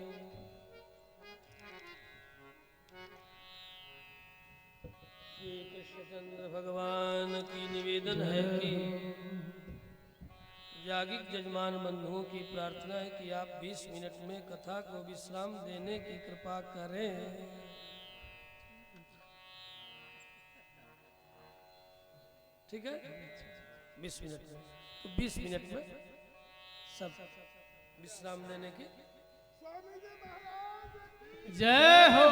श्री कृष्णचंद्र भगवान की निवेदन है कि याज्ञिक जजमान बंधुओं की प्रार्थना है कि आप 20 मिनट में कथा को विश्राम देने की कृपा करें। ठीक है, 20 मिनट में, तो 20 मिनट में सब विश्राम देने की जय हो।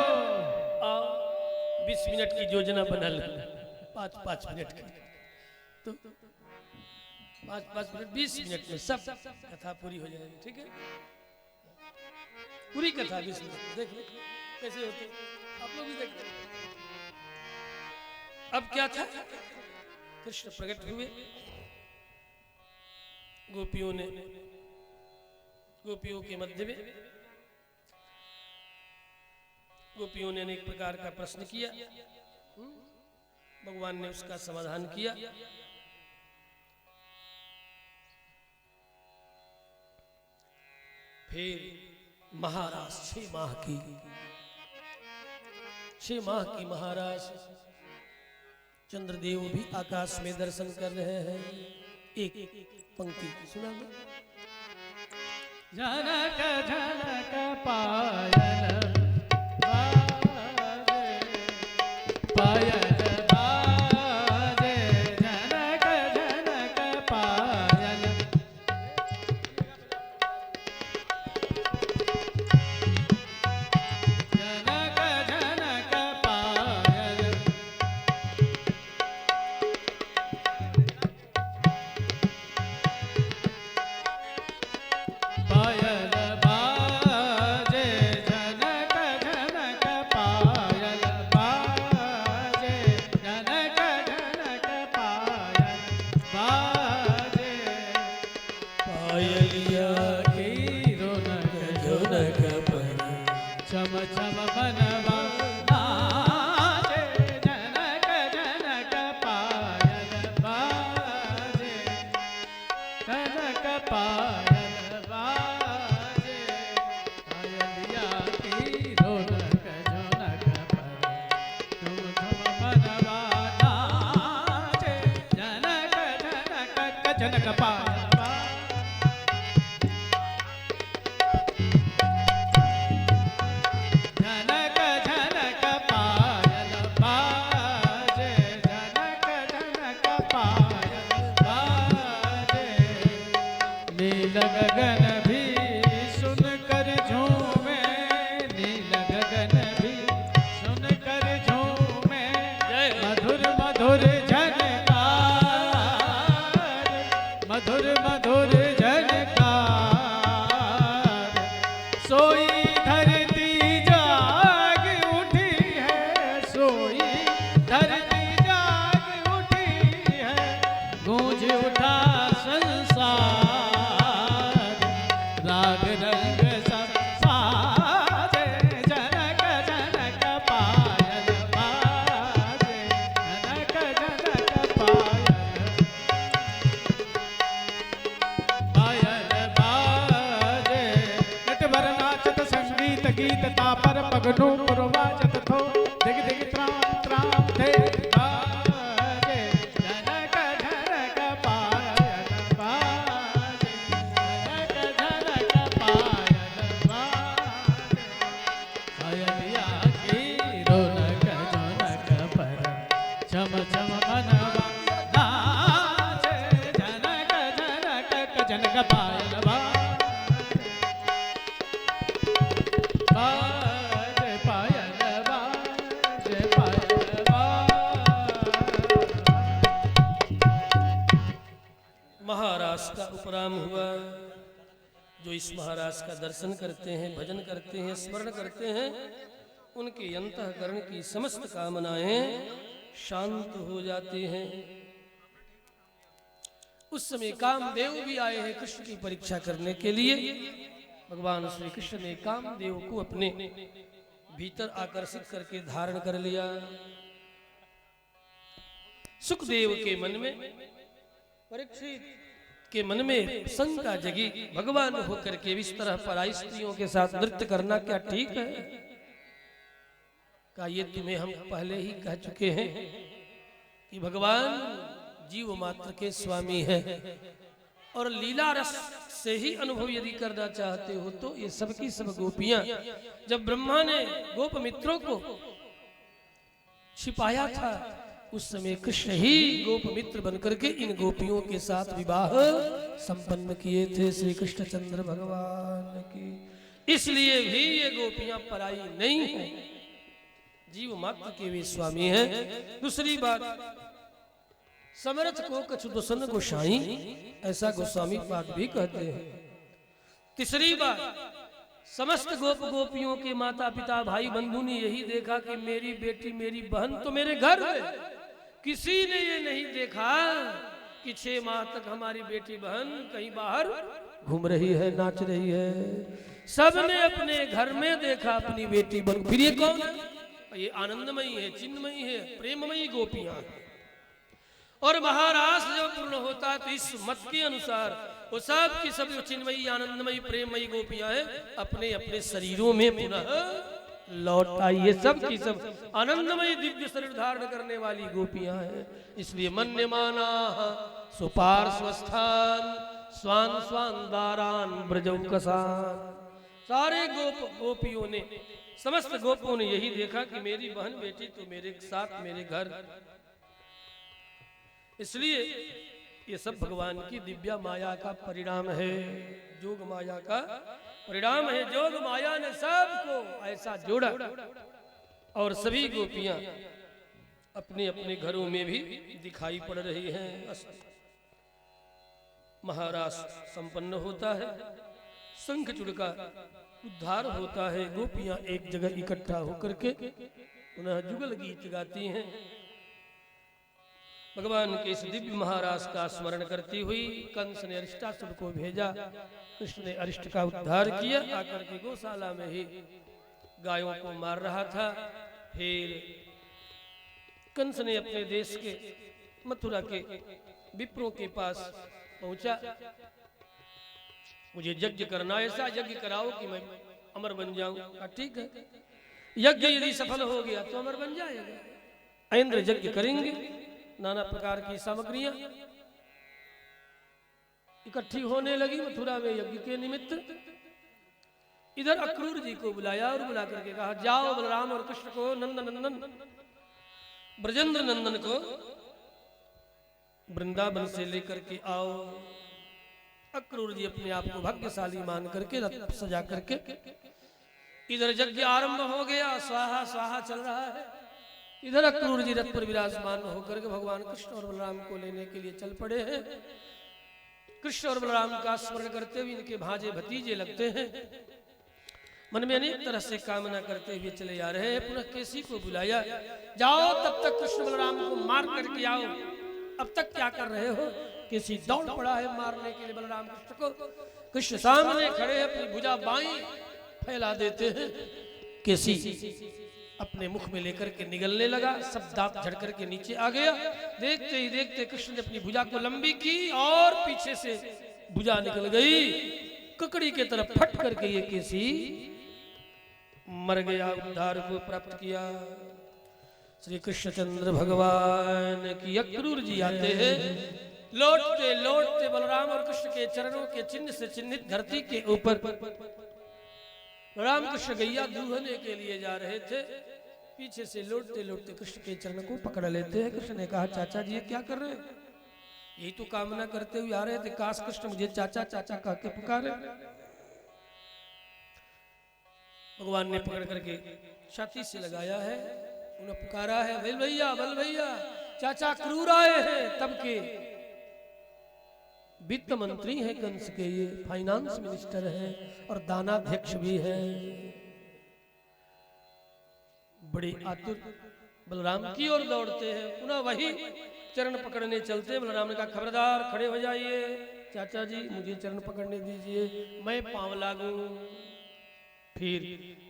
20 मिनट की योजना बना ले, 5-5 मिनट की, तो 5-5 मिनट 20 मिनट में सब कथा पूरी हो जाएगी। ठीक है, पूरी कथा 20 मिनट देख लो कैसे होती, आप लोग भी देख लो। अब क्या था? कृष्ण प्रकट हुए, गोपियों के मध्य में गोपियों ने अनेक प्रकार का प्रश्न किया। भगवान ने उसका समाधान किया। फिर महाराज 6 माह की महाराज चंद्रदेव भी आकाश में दर्शन कर रहे हैं। एक पंक्ति सुना दो। जनक जनक पायल बाजे, पायल बाजे, जनक जनक पायल। जनक जनक पायल, पायल बाजे, जनक जनक पायल बाजे, जनक जनक पायल बाजे। पायलिया की रौनक झुनक पर चम चम बनवा नाचे, जनक जनक पायल बाजे, जनक पायल बाजे। पायलिया की रौनक झुनक पर तुम तुम बनवा नाचे, जनक जनक जनक पायल बाजे। जनक जनक पायल बाजे, जनक जनक पायल बाजे। नील गगन भी सुनकर झूमे, नील गगन भी सुनकर झूमे। जय हो। मधुर मधुर विश्राम हुआ। जो इस महाराज का दर्शन करते हैं, भजन करते हैं, स्मरण करते हैं, उनके अंतःकरण की समस्त कामनाएं शांत हो जाती हैं। उस समय कामदेव भी आए हैं कृष्ण की परीक्षा करने के लिए। भगवान श्री कृष्ण ने कामदेव को अपने भीतर आकर्षित करके धारण कर लिया। सुखदेव के मन में, परीक्षित के मन में शंका जगी, भगवान होकर के इस तरह पराई स्त्रियों के साथ नृत्य करना क्या ठीक है? का ये तुम्हें हम पहले ही कह चुके हैं कि भगवान जीव मात्र के स्वामी है, और लीला रस से ही अनुभव यदि करना चाहते हो तो ये सब की सब गोपियां, जब ब्रह्मा ने गोप मित्रों को छिपाया था, उस समय कृष्ण ही गोप मित्र बनकर के इन गोपियों के साथ विवाह संपन्न किए थे श्री कृष्णचंद्र भगवान की। इसलिए भी ये गोपियां पराई नहीं है, जीव मात्र के वे स्वामी हैं। दूसरी बात, समर्थ को कछु दुसन गोसाई, ऐसा गोस्वामी पाद भी कहते हैं। तीसरी बात, समस्त गोप गोपियों के माता पिता भाई बंधु ने यही देखा कि मेरी बेटी मेरी बहन तो मेरे घर है। किसी ने ये नहीं देखा कि 6 माह तक हमारी बेटी बहन कहीं बाहर घूम रही है, नाच रही है। सबने अपने घर में देखा अपनी बेटी बहन। फिर ये कौन है? ये आनंदमयी है, चिन्मयी है, प्रेममयी गोपियां हैं। और महारास जब पूर्ण होता है तो इस मत के अनुसार वो सब की सब चिन्मयी, आनंदमयी, प्रेममयी गोपियां हैं, अपने अपने शरीरों में पुनः लौट आई। ये सब की सब आनंदमयी दिव्य शरीर धारण करने वाली गोपियां हैं। इसलिए मन्यमाना सुपार्श्वस्थान स्वान स्वान दारान ब्रजौकसान, सारे गोपियों ने, समस्त गोपों ने यही देखा कि मेरी बहन बेटी तो मेरे साथ मेरे घर। इसलिए ये सब भगवान की दिव्या माया का परिणाम है, जोग माया का परिणाम है। जोग माया ने सबको ऐसा जोड़ा और सभी गोपियां अपने अपने घरों में भी दिखाई पड़ रही हैं। महारास संपन्न होता है, शंखचूड़ का उद्धार होता है, गोपियां एक जगह इकट्ठा होकर के पुनः जुगल गीत गाती हैं। भगवान के इस दिव्य महाराज का स्मरण करती हुई कंस ने अरिष्टासुर को भेजा। कृष्ण ने अरिष्ट का उद्धार किया, आकर के गौशाला में ही गायों को मार रहा था। फिर कंस ने अपने देश के मथुरा के विप्रों के पास पहुंचा, मुझे यज्ञ करना, ऐसा यज्ञ कराओ कि मैं अमर बन जाऊं। ठीक है, यज्ञ यदि सफल हो गया तो अमर बन जाएगा। इंद्र यज्ञ करेंगे, नाना प्रकार की सामग्रियां इकट्ठी होने लगी मथुरा में यज्ञ के निमित्त। इधर अक्रूर जी को बुलाया और बुला करके कहा, जाओ बलराम और कृष्ण को, नंदन ब्रजेंद्र नंदन को वृंदावन से लेकर के आओ। अक्रूर जी अपने आप को भाग्यशाली मान करके रथ सजा करके इधर यज्ञ आरंभ हो गया, स्वाहा स्वाहा चल रहा है। इधर अक्रूर जी रथ पर विराजमान होकर के भगवान कृष्ण और बलराम को लेने के लिए चल पड़े हैं। कृष्ण और बलराम का स्मरण करते हुए इनके भांजे भतीजे लगते हैं, मन में अनेक तरह से कामना करते हुए चले आ रहे हैं। पुनः केसी को बुलाया, जाओ तब तक कृष्ण बलराम को मार करके आओ। अब तक क्या कर रहे हो? केसी दौड़ पड़ा है मारने के लिए बलराम कृष्ण को। कृष्ण सामने खड़े हैं, अपनी भुजा बाईं फैला देते हैं। केसी अपने मुख में लेकर के निगलने लगा, सब दांत झड़ करके नीचे आ गया। देखते ही देखते कृष्ण ने अपनी भुजा को लंबी की और पीछे से भुजा निकल गई, ककड़ी के तरफ फट करके ये केसी मर गया, उद्धार को प्राप्त किया। श्री कृष्णचंद्र भगवान की। अक्रूर जी आते हैं, लौटते लौटते बलराम और कृष्ण के चरणों के चिन्ह से चिन्हित धरती के ऊपर राम कृष्ण गैया दूहने के लिए जा रहे थे। पीछे से लौटते लौटते कृष्ण के चरण को पकड़ लेते हैं। कृष्ण ने कहा, चाचा जी ये क्या कर रहे हैं? यही तो कामना करते हुए आ रहे थे, काश कृष्ण मुझे चाचा चाचा कह के पुकारे। भगवान ने पकड़ करके छाती से लगाया है, उन्हें पुकारा है, बल भैया चाचा क्रूर आए हैं। तब के वित्त मंत्री हैं कंस के, ये फाइनेंस मिनिस्टर है और दानाध्यक्ष भी है। बड़े आतुर बलराम की ओर दौड़ते हैं, पुनः वही चरण पकड़ने चलते हैं। बलराम ने कहा खबरदार खड़े हो जाइए, चाचा जी मुझे चरण पकड़ने दीजिए, मैं पांव लागू। फिर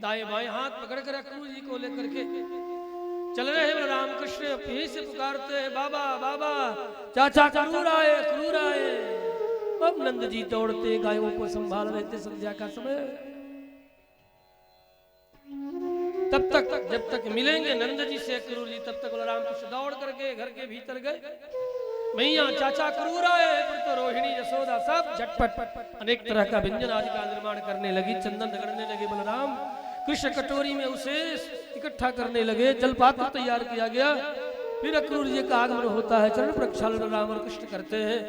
दाएं बाएं हाथ पकड़ कर अक्रूर जी को लेकर के चल रहे हैं बलराम कृष्ण, यहीं से पुकारते हैं बाबा बाबा, चाचा क्रूर आए क्रूर आए। अब नंद जी दौड़ते गायों को संभाल रहे थे, संध्या का समय। तब तक जब तक मिलेंगे नंद जी से क्रूर जी, तब तक बलराम कृष्ण दौड़ करके घर के भीतर गए। मैया चाचा क्रूर आए, फिर तो रोहिणी यशोदा सब झटपट अनेक तरह का व्यंजन आदि का निर्माण करने लगी, चंदन रगड़ने लगे। बलराम कृष्ण कटोरी में उसे इकट्ठा करने लगे, जलपात्र तैयार किया गया। फिर अक्रूर जी का आगमन होता है, चरण प्रक्षालन बलराम और कृष्ण करते हैं,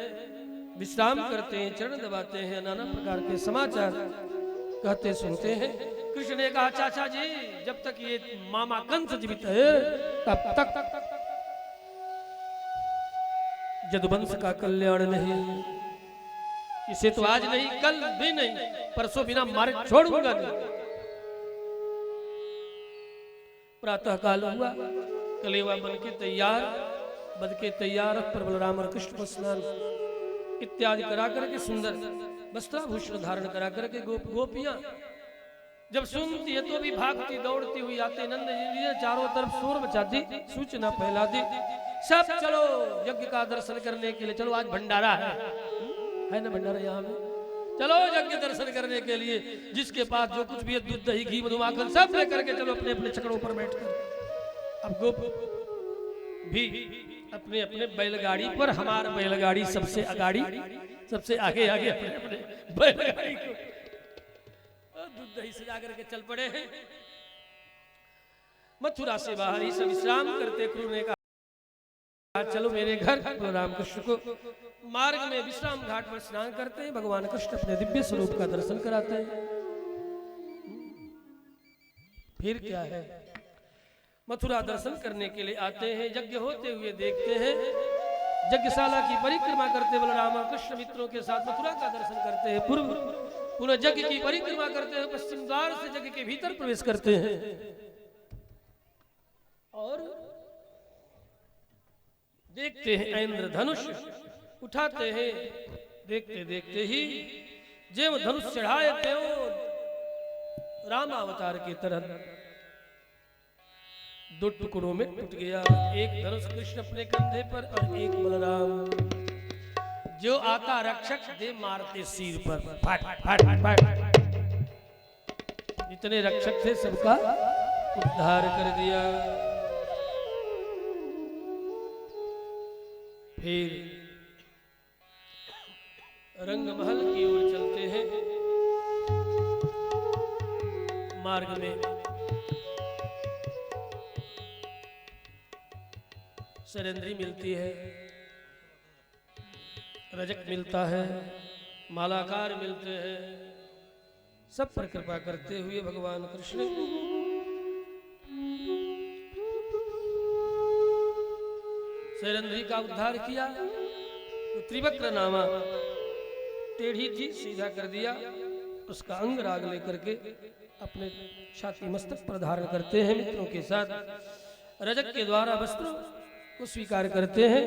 विश्राम करते हैं, चरण दबाते हैं, नाना प्रकार के समाचार कहते सुनते हैं। कृष्ण ने कहा चाचा जी जब तक ये मामा कंस जीवित है तब तक यदुवंश का कल्याण नहीं। इसे तो आज नहीं, कल भी नहीं, परसों बिना मारे छोड़ूंगा नहीं। प्रातः काल हुआ, कलेवा बन के तैयार, बन के तैयार पर बलराम और कृष्ण को स्नान इत्यादि करा करके सुंदर वस्त्राभूषण धारण करा करके गोपियां जब सुनती है तो भी भागती दौड़ती हुई आते। नंद जी ने चारों तरफ शोर मचा दी, सूचना फैला दी, सब चलो यज्ञ का दर्शन करने के लिए चलो, आज भंडारा है ना, भंडारा यहाँ में, चलो यज्ञ दर्शन करने के लिए। जिसके पास जो कुछ भी है दूध दही घी मधु माखन सब लेकर के चलो अपने अपने चक्रों पर बैठकर। अब गोप भी अपने अपने बैलगाड़ी पर, हमारा बैलगाड़ी सबसे अगाड़ी, सबसे आगे आगे अपने अपने बैलगाड़ी को दूध दही सजा करके चल पड़े हैं। मथुरा से बाहर ही सब विश्राम करते। क्रूर ने कहा चलो मेरे घर। बलराम कृष्ण को मार्ग में विश्राम घाट पर स्नान करते हैं, भगवान कृष्ण अपने दिव्य स्वरूप का दर्शन कराते हैं। फिर क्या है, मथुरा दर्शन करने के लिए आते हैं, यज्ञ होते हुए देखते हैं, यज्ञशाला की परिक्रमा करते बलराम और कृष्ण मित्रों के साथ मथुरा का दर्शन करते हैं। पूर्व पुनः यज्ञ की परिक्रमा करते हैं, पश्चिम द्वार से यज्ञ के भीतर प्रवेश करते हैं और देखते हैं इंद्रधनुष उठाते हैं। देखते देखते ही जेव धनुष चढ़ाए थे वो राम अवतार की तरह दो टुकड़ों में टूट गया। एक धनुष कृष्ण अपने कंधे पर और एक बलराम। जो आता रक्षक दे मारते सिर पर, फट फट फट। जितने रक्षक थे सबका उद्धार कर दिया। फिर रंगमहल की ओर चलते हैं। मार्ग में शरेंद्री मिलती है, रजक मिलता है, मालाकार मिलते हैं। सब पर कृपा करते हुए भगवान कृष्ण शरेंद्री का उद्धार किया। तो त्रिवक्र नामा टेढ़ी थी, सीधा कर दिया, उसका अंग राग लेकर के अपने छाती मस्तक पर धारण करते हैं। मित्रों के साथ रजक के द्वारा वस्त्र को स्वीकार करते हैं।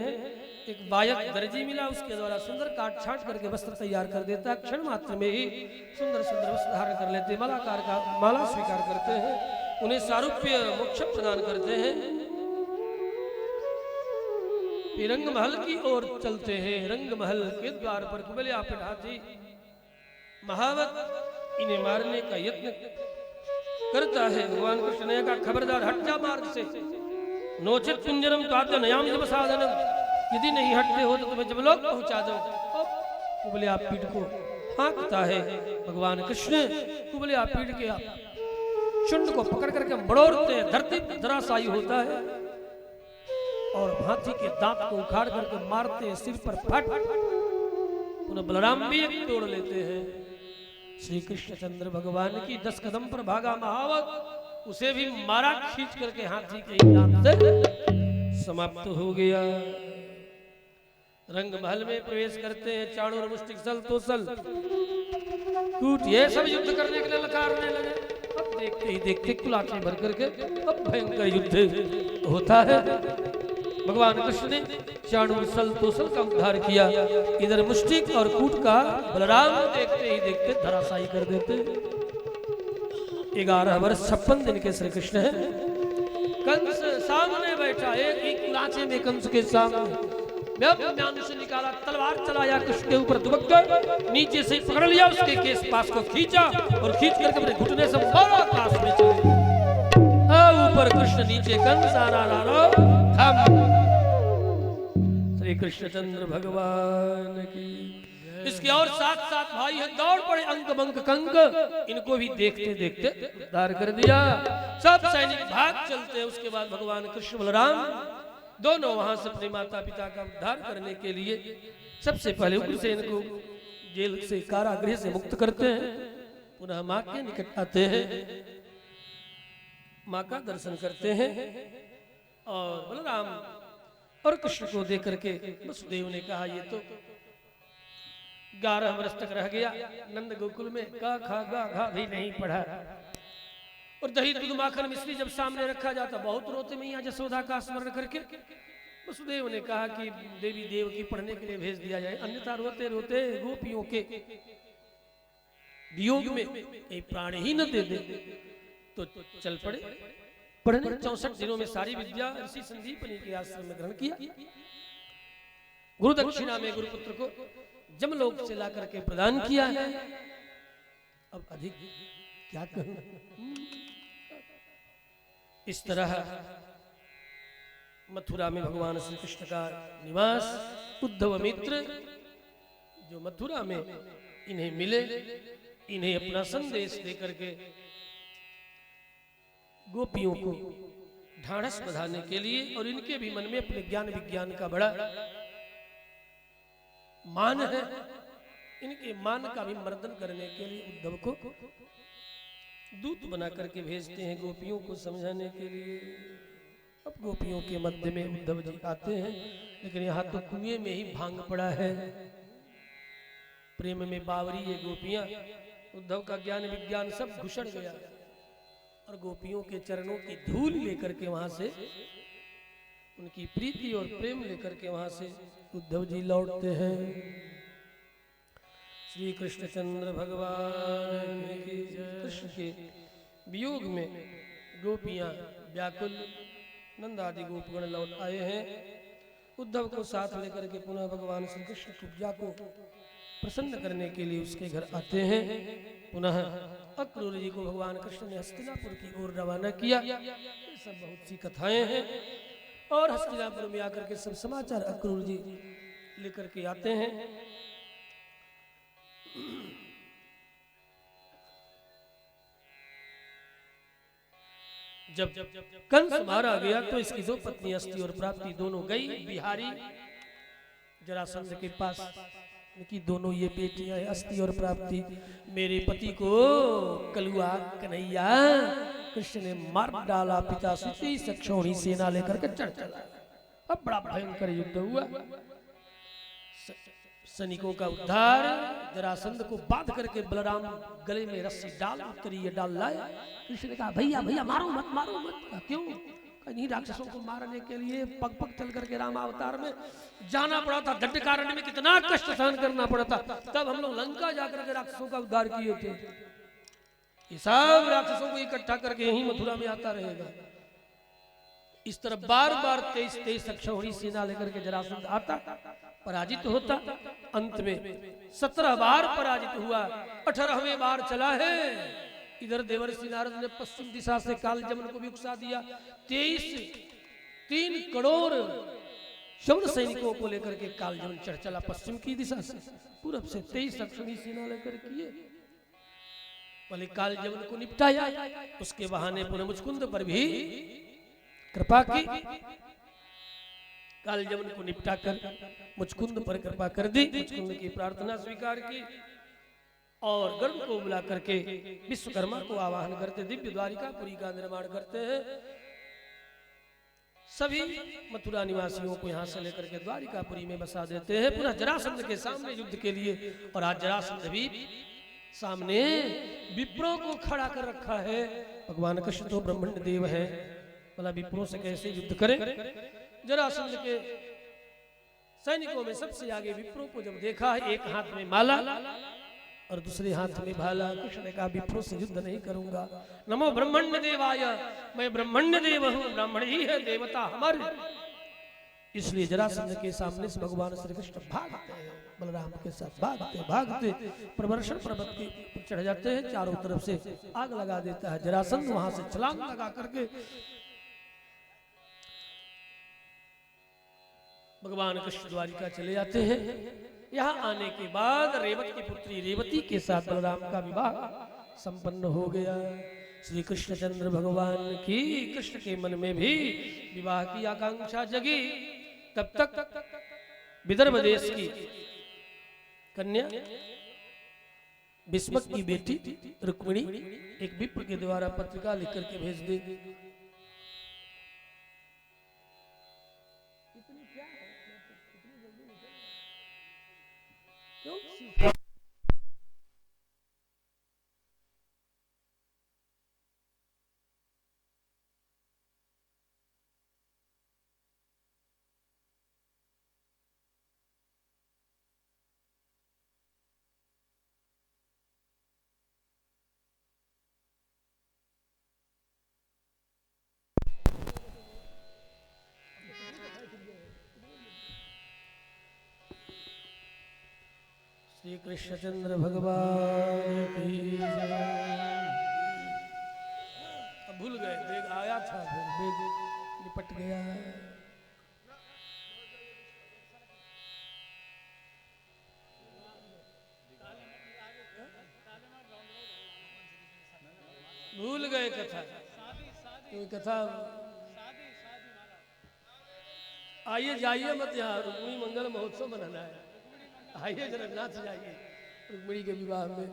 एक बायक दर्जी मिला, उसके द्वारा सुंदर काट छाट करके वस्त्र तैयार कर देता। क्षण मात्र में ही सुंदर सुंदर वस्त्र धारण कर लेते। मालाकार का माला स्वीकार करते हैं, उन्हें सारूप्य मोक्ष प्रदान करते हैं। फिर रंग महल की ओर चलते हैं। रंग महल के द्वार पर कुबलिया हाथी महावत इन्हें मारने का यत्न करता है। भगवान कृष्ण ने कहा खबरदार हट जा मार्ग से, नोचित कुंजरम तो नयाम जब साधनम, यदि नहीं हटते हो तो तुम्हें जब लोग पहुंचा दो। कुबलिया पीठ को हाँकता है भगवान कृष्ण। कुबलिया पीठ के शुंड को पकड़ करके बड़ोरते हैं, धरती धराशायी होता है और हाथी के दांत को उखाड़ करके मारते हैं, सिर पर फट। पुनः बलराम भी एक तोड़ लेते हैं। श्री कृष्णचंद्र भगवान की 10 कदम पर भागा महावत, उसे भी मारा खींच करके हाथी के दांत से समाप्त हो गया। रंग महल में प्रवेश करते हैं। चाणूर मुष्टिक सल तोसल कूट ये सब युद्ध करने के लिए लकारने लगे। अब देखते ही देखते कुलाचे भर करके अब भयंकर युद्ध होता है। भगवान कृष्ण ने चाणूर सल तोसल का उद्धार किया। इधर मुष्टिक और कूट का बलराम देखते ही देखते धराशायी कर देते। 11 वर्ष 56 दिन के श्री कृष्ण है। कंस सामने बैठा, एक ही कुलाचे में कंस के सामने म्यान से निकाला, तलवार चलाया, कृष्ण के ऊपर दुबक कर नीचे से पकड़ लिया, उसके केस पास को खींचा और खींच करके अपने घुटने से मारा, आकाश में चले। ऊपर कृष्ण, नीचे कंस, श्री कृष्णचंद्र भगवान की। इसके और 7 भाई हैं, दौड़ पड़े अंक बंक कंक, इनको भी देखते देखते उद्धार कर दिया। सब सैनिक भाग चलते। उसके बाद भगवान कृष्ण बलराम दोनों वहां से अपने माता पिता का उद्धार करने के लिए सबसे पहले उग्रसेन को जेल से, कारागृह से मुक्त करते हैं। पुनः मां के निकट आते हैं, मां का दर्शन करते हैं और बलराम और कृष्ण को देख करके वसुदेव ने कहा, ये तो 11 वर्ष तक रह गया नंद गोकुल में, का खा गा घा भी नहीं पढ़ा, और दही दूध माखन मिश्री जब सामने रखा जाता बहुत रोते मैया जसोदा का स्मरण करके। वसुदेव ने कहा कि देवी देव की पढ़ने के लिए भेज दिया जाए, अन्यथा रोते रोते गोपियों के वियोग में एक प्राण ही न दे दे। तो चल पड़े पढ़ने। 64 दिनों में सारी विद्या ऋषि संदीपनी के आश्रम में ग्रहण किया। गुरु दक्षिणा में गुरुपुत्र को जमलोक से ला करके प्रदान किया है। अब अधिक क्या कहूं। इस तरह मथुरा में भगवान श्री कृष्ण का निवास। उद्धव मित्र जो मथुरा में इन्हें मिले, इन्हें अपना संदेश देकर के गोपियों को ढाढ़स बधाने के लिए और इनके भी मन में अपने ज्ञान विज्ञान का बड़ा मान है, इनके मान का भी मर्दन करने के लिए उद्धव को दूत बना करके भेजते हैं गोपियों को समझाने के लिए। अब गोपियों के मध्य में उद्धव जी आते हैं, लेकिन यहाँ तो कुएं में ही भांग पड़ा है। प्रेम में बावरी ये गोपियां, उद्धव का ज्ञान विज्ञान सब घुसड़ गया और गोपियों के चरणों की धूल लेकर के वहां से, उनकी प्रीति और प्रेम लेकर के वहां से उद्धव जी लौटते हैं। श्री कृष्णचंद्र भगवान की जय। कृष्ण के वियोग में गोपियां व्याकुल, नंद आदि गोपगण लौट आए हैं। उद्धव को साथ लेकर के पुनः भगवान श्री कृष्ण कुब्जा को प्रसन्न करने के लिए उसके घर आते हैं। पुनः अक्रूर जी को भगवान कृष्ण ने हस्तिनापुर की ओर रवाना किया। ये सब बहुत सी कथाएं हैं और हस्तिनापुर में आकर के सब समाचार अक्रूर जी लेकर के आते हैं। जब कंस मारा गया तो इसकी 2 पत्नी अस्ति और प्राप्ति दोनों गई बिहारी जरासंध के पास। उनकी दोनों ये बेटियां अस्ति और प्राप्ति, मेरे पति को कलुआ कन्हैया कृष्ण ने मार डाला, पिता से सक्षौणी सेना लेकर के चढ़ चला। अब बड़ा भयंकर युद्ध हुआ। सैनिकों का उद्धार, जरासंध को बांध करके बलराम गले में रस्सी डाल उत्तरीय डाल लाए। कृष्ण ने कहा भैया भैया मारो मत मारो मत। क्यों? नहीं, राक्षसों को मारने के लिए पग पग चल करके राम अवतार में जाना पड़ा था। दंडकारण्य में कितना कष्ट सहन करना पड़ा था। तब हम लोग लंका जाकर के राक्षसों का उद्धार किए थे। ये सब राक्षसों को इकट्ठा करके यहीं मथुरा में आता रहेगा। इस तरह बार बार 23 सक्षौणी सेना लेकर के जरासंध आता, पराजित होता। अंत में 17 बार पराजित हुआ, 18वें बार चला है। इधर देवर्षि नारद ने पश्चिम दिशा से कालजमन को भी उकसा दिया। 3 करोड़ शौर्य सैनिकों को लेकर के कालजमन चढ़ चला पश्चिम की दिशा से। पूरब से 23 सक्षौणी सेना लेकर किए। पहले कालजमन को निपटाया, उसके बहाने पुनः मुचकुंद पर भी कृपा की। कालजमन को निपटा कर मुचकुंद पर कृपा कर दी, मुचकुंद की प्रार्थना स्वीकार की और गरुड़ को बुला करके विश्वकर्मा को आवाहन करते दिव्य द्वारिकापुरी का निर्माण करते हैं। सभी मथुरा निवासियों को यहाँ से लेकर के द्वारिकापुरी में बसा देते हैं, पुनः जरासंध के सामने युद्ध के लिए। और आज जरासंध भी सामने विप्रों को खड़ा कर रखा है। भगवान कृष्ण तो ब्रह्मण्य देव है, भला विप्रों से कैसे युद्ध करें। जरासंध के सैनिकों में सबसे आगे विप्रों को जब देखा, एक हाथ में माला और दूसरे हाथ में भाला। कृष्ण ने कहा विप्रों से युद्ध नहीं करूंगा। नमो ब्रह्मण्य देवाय, मैं ब्रह्मण्य देव हूं, ब्राह्मण ही है देवता हमारे। इसलिए जरासंध के सामने से भगवान श्री कृष्ण भागते हैं, बलराम के साथ भागते भागते प्रवर्षण पर्वत के चढ़ जाते हैं। चारों तरफ से आग लगा देता है जरासंध, वहां से छलांग लगा करके भगवान कृष्ण द्वारिका चले जाते हैं। यहाँ आने के बाद रेवत की पुत्री रेवती के साथ बलराम का विवाह संपन्न हो गया। श्री कृष्णचंद्र भगवान की कृष्ण के मन में भी विवाह की आकांक्षा जगी। तब तक विदर्भ देश की कन्या भीष्मक की बेटी रुक्मिणी एक विप्र के द्वारा पत्रिका लिख करके भेज दी। श्री कृष्णचंद्र भगवान की जय। अब भूल गए, देख आया था फिर बेग निपट गया। भूल गए कथा, तो कथा आइए जाइए मत, यहाँ रुक्मिणी मंगल महोत्सव मनाना है। आइए जगन्नाथ जाइए रुक्मिणी के विवाह में।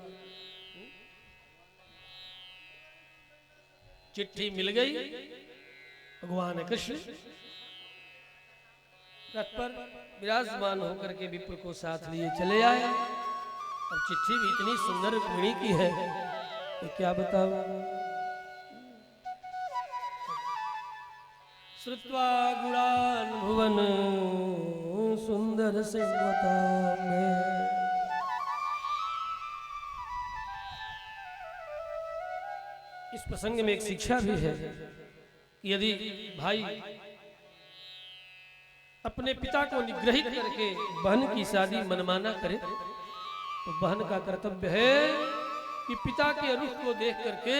चिट्ठी मिल गई, भगवान कृष्ण रथ पर विराजमान होकर के विप्र को साथ लिए चले आए। और चिट्ठी भी इतनी सुंदर रुक्मिणी की है कि क्या बताऊं। श्रुत्वा गुणान् भुवन सुंदर सिंहता में। इस प्रसंग में एक शिक्षा भी है कि यदि भाई अपने पिता को निग्रहित करके बहन की शादी मनमाना करे तो बहन का कर्तव्य है कि पिता के रुख को देख करके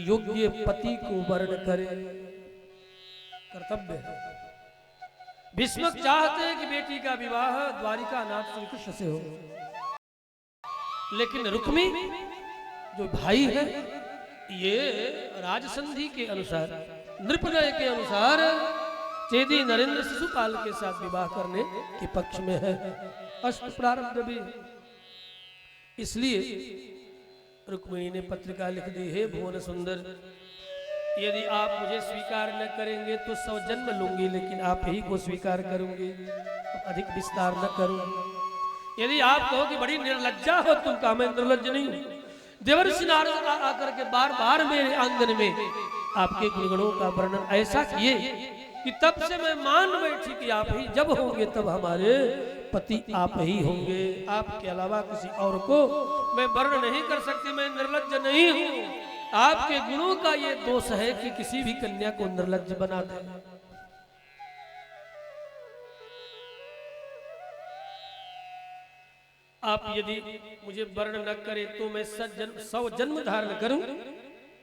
योग्य पति को वर्ण करे, कर्तव्य है। भीष्मक चाहते हैं कि बेटी का विवाह द्वारिका नाथ श्री कृष्ण से हो, लेकिन रुक्मी जो भाई है ये राजसंधि के अनुसार, नृपनय के अनुसार चेदी नरेंद्र शिशुपाल के साथ विवाह करने के पक्ष में है। अष्ट प्रारब्ध भी, इसलिए रुक्मिणी ने पत्रिका लिख दी है, भुवन सुंदर यदि आप मुझे स्वीकार न करेंगे तो 100 जन्म लूंगी, लेकिन आप ही को स्वीकार करूंगी, अधिक विस्तार न करूं। यदि आप कहो कि बड़ी निर्लज्जा हो तुम, का मैं निर्लज्ज नहीं हूं। देवर्षि नारद आकर के बार बार मेरे आंगन में आपके गुणगणों का वर्णन ऐसा किए कि तब से मैं मान बैठी कि आप ही जब होंगे तब हमारे पति आप ही होंगे, आपके अलावा किसी और को मैं वर्ण नहीं कर सकती, मैं निर्लज्ज नहीं हूं। आपके गुणों का ये दोष है कि किसी भी कन्या को निर्लज्ज बना दे। आप यदि मुझे वर्ण न करें तो मैं 100 जन्म धारण करूं,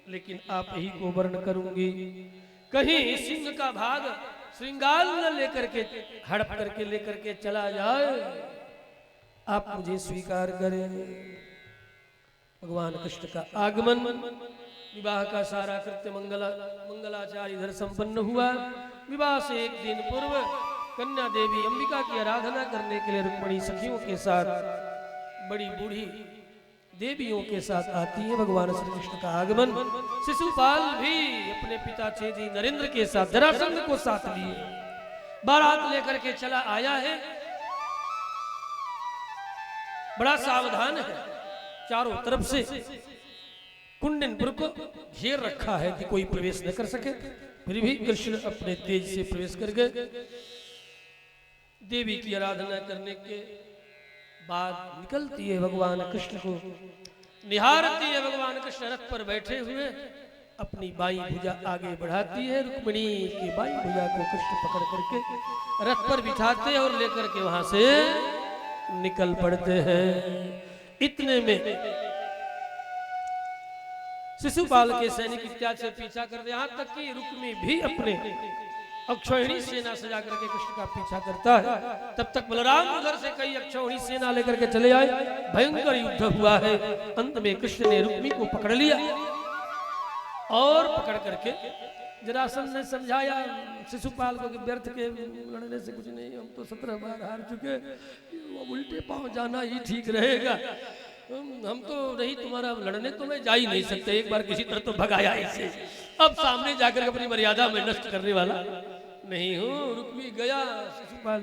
लेकिन आप ही को वर्ण करूंगी। कहीं सिंह का भाग श्रृंगाल न लेकर के हड़प करके लेकर के चला जाए, आप मुझे स्वीकार करें। भगवान कृष्ण का आगमन, विवाह का सारा कृत्य मंगलाचार्य इधर संपन्न हुआ। विवाह से एक दिन पूर्व कन्या देवी अंबिका की आराधना करने के लिए रुक्मिणी सखियों के साथ बड़ी बूढ़ी देवियों के साथ आती है भगवान श्री कृष्ण का आगमन। शिशुपाल भी अपने पिता चेदी नरेंद्र के साथ जरासंध को साथ लिए बारात लेकर के चला आया है। बड़ा सावधान है, चारों तरफ से कुंडनपुर को घेर रखा है कि कोई प्रवेश न कर सके। फिर भी कृष्ण अपने तेज से प्रवेश कर गए। देवी की आराधना करने के बाद निकलती है भगवान कृष्ण को निहारती है। भगवान कृष्ण रथ पर बैठे हुए अपनी बाई भुजा आगे बढ़ाती है। रुक्मिणी की बाई भुजा को कृष्ण पकड़ करके रथ पर बिठाते और लेकर के वहां से निकल पड़ते हैं। इतने में शिशुपाल के सैनिक इत्यादि से पीछा करते, यहाँ तक कि रुक्मी भी अपने अक्षौहिणी सेना सजा करके कृष्ण का पीछा करता है। तब तक बलराम उधर से कई अक्षौहिणी सेना लेकर के चले आए। भयंकर युद्ध हुआ है। अंत में कृष्ण ने रुक्मी को पकड़ लिया और पकड़ करके जरासंध ने समझाया शिशुपाल को कि व्यर्थ के लड़ने से कुछ नहीं, हम तो 17 बार हार चुके, उल्टे पांव जाना ही ठीक रहेगा। हम तो नहीं, तुम्हारा लड़ने तो मैं जा ही नहीं सकते, एक बार किसी तरह तो भगाया इसे, अब सामने जाकर अपनी मर्यादा में नष्ट करने वाला नहीं हूं। रुक्मी गया, शिशुपाल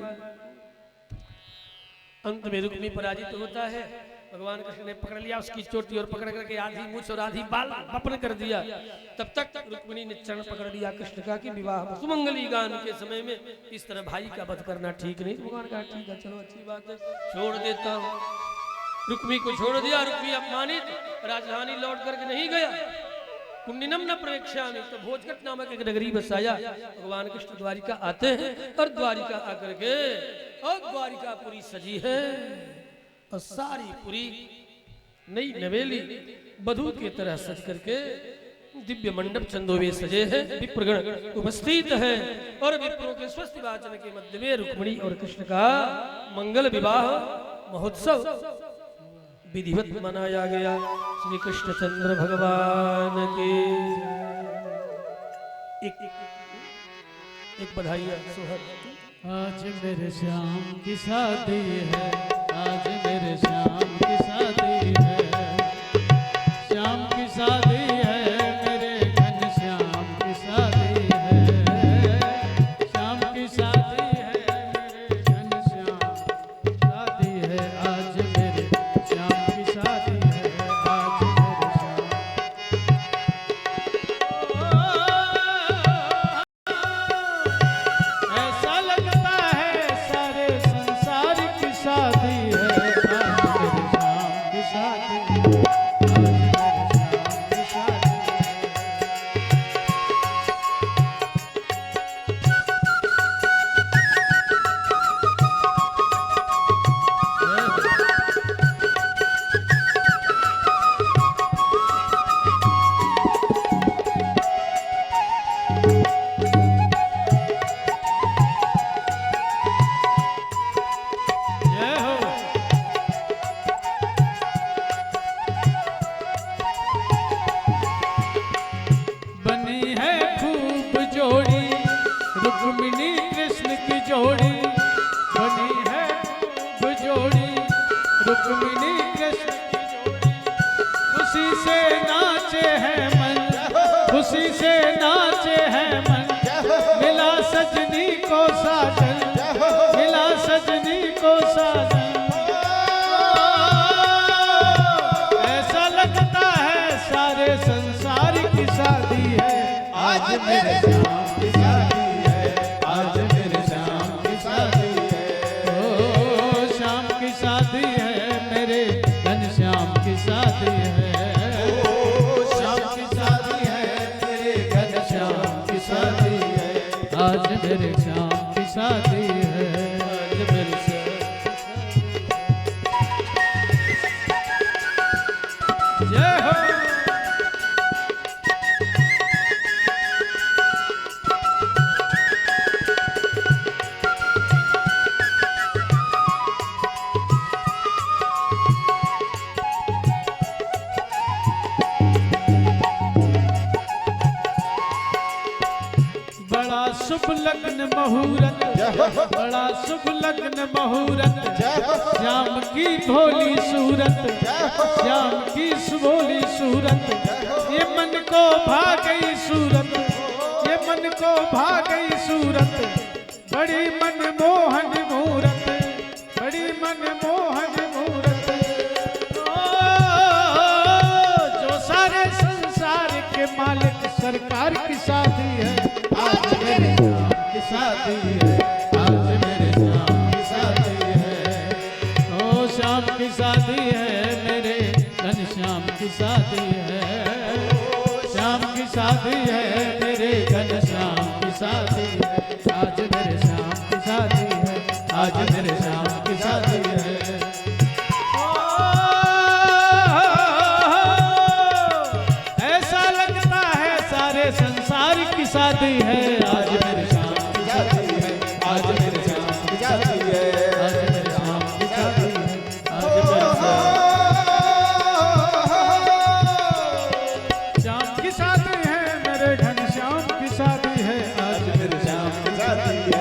अंत में रुक्मी पराजित होता है। भगवान कृष्ण ने पकड़ लिया उसकी चोटी और पकड़ करके आधी मूछ और आधी बाल बपन कर दिया। तब तक रुक्मिणी ने चरण पकड़ लिया कृष्ण का कि विवाह सुमंगली गान के समय में इस तरह भाई का वध करना ठीक नहीं। भगवान कहा ठीक है, चलो अच्छी बात है, छोड़ देता हूं। रुक्मी को छोड़ दिया। रुक्मी अपमानित राजधानी लौट करके नहीं गया। कुंडिनम न प्रेक्षामि, तो भोजकट नामक एक नगरी बसाया। भगवान कृष्ण द्वारिका आते हैं और द्वारिका आकर के और द्वारिका पूरी सजी है और सारी पूरी नई नवेली बधू की तरह सज करके दिव्य मंडप चंदोवे सजे हैं। विप्रगण उपस्थित है और विप्रों के स्वस्ति वाचन के मध्य में रुक्मिणी और कृष्ण का मंगल विवाह महोत्सव विधिवत मनाया गया। श्री कृष्णचंद्र भगवान के एक बधाई सोहर। आज मेरे श्याम की शादी है, आज मेरे श्याम की शादी है, श्याम की शादी है, मेरे घन श्याम की शादी है, श्याम की शादी है, मेरे घन श्याम की शादी है, आज मेरे श्याम की शादी है, आज मेरे श्याम। ऐसा लगता है सारे संसार की शादी है, आज मेरे श्याम की शादी है, आज मेरे श्याम की शादी जय हो। बनी है खूब जोड़ी रुक्मिणी कृष्ण की जोड़ी, बनी है खूब जोड़ी रुक्मिणी कृष्ण की जोड़ी, खुशी से नाचे हैं मन, खुशी से नाचे हैं मन, मिला सजनी को साजन, मिला सजनी को साजन। ऐसा लगता है सारे संसार की शादी है, आज मेरे श्याम की शादी है, आज मेरे श्याम की शादी है, ओ श्याम की शादी है, मेरे घन श्याम की शादी है, ओ श्याम की शादी है, मेरे घन श्याम की शादी है, आज मेरे श्याम की शादी है, आज मेरे श्याम। जय हो। बड़ा शुभ लग्न मुहूर्त, बड़ा शुभ लग्न मुहूर्त, श्याम की भोली सूरत, श्याम की सुभोली सूरत, ये मन को भा गई सूरत, ये मन को भा गई सूरत, बड़ी मनमोहन मूरत, बड़ी मनमोहन मूरत। जो सारे संसार के मालिक सरकार की शादी है, आज मेरे श्याम की शादी है, आज मेरे श्याम की शादी है। ओ श्याम की शादी है, मेरे घनश्याम की शादी है, श्याम की शादी है, मेरे घनश्याम की शादी है, आज मेरे श्याम की शादी है, आज मेरे श्याम की शादी है। ऐसा लगता है सारे संसार की शादी है, आज मेरे श्याम की शादी है, आज मेरे श्याम की शादी है, आज मेरे श्याम की शादी है, आज मेरे श्याम की शादी है, मेरे घनश्याम की शादी है, आज मेरे श्याम की शादी है।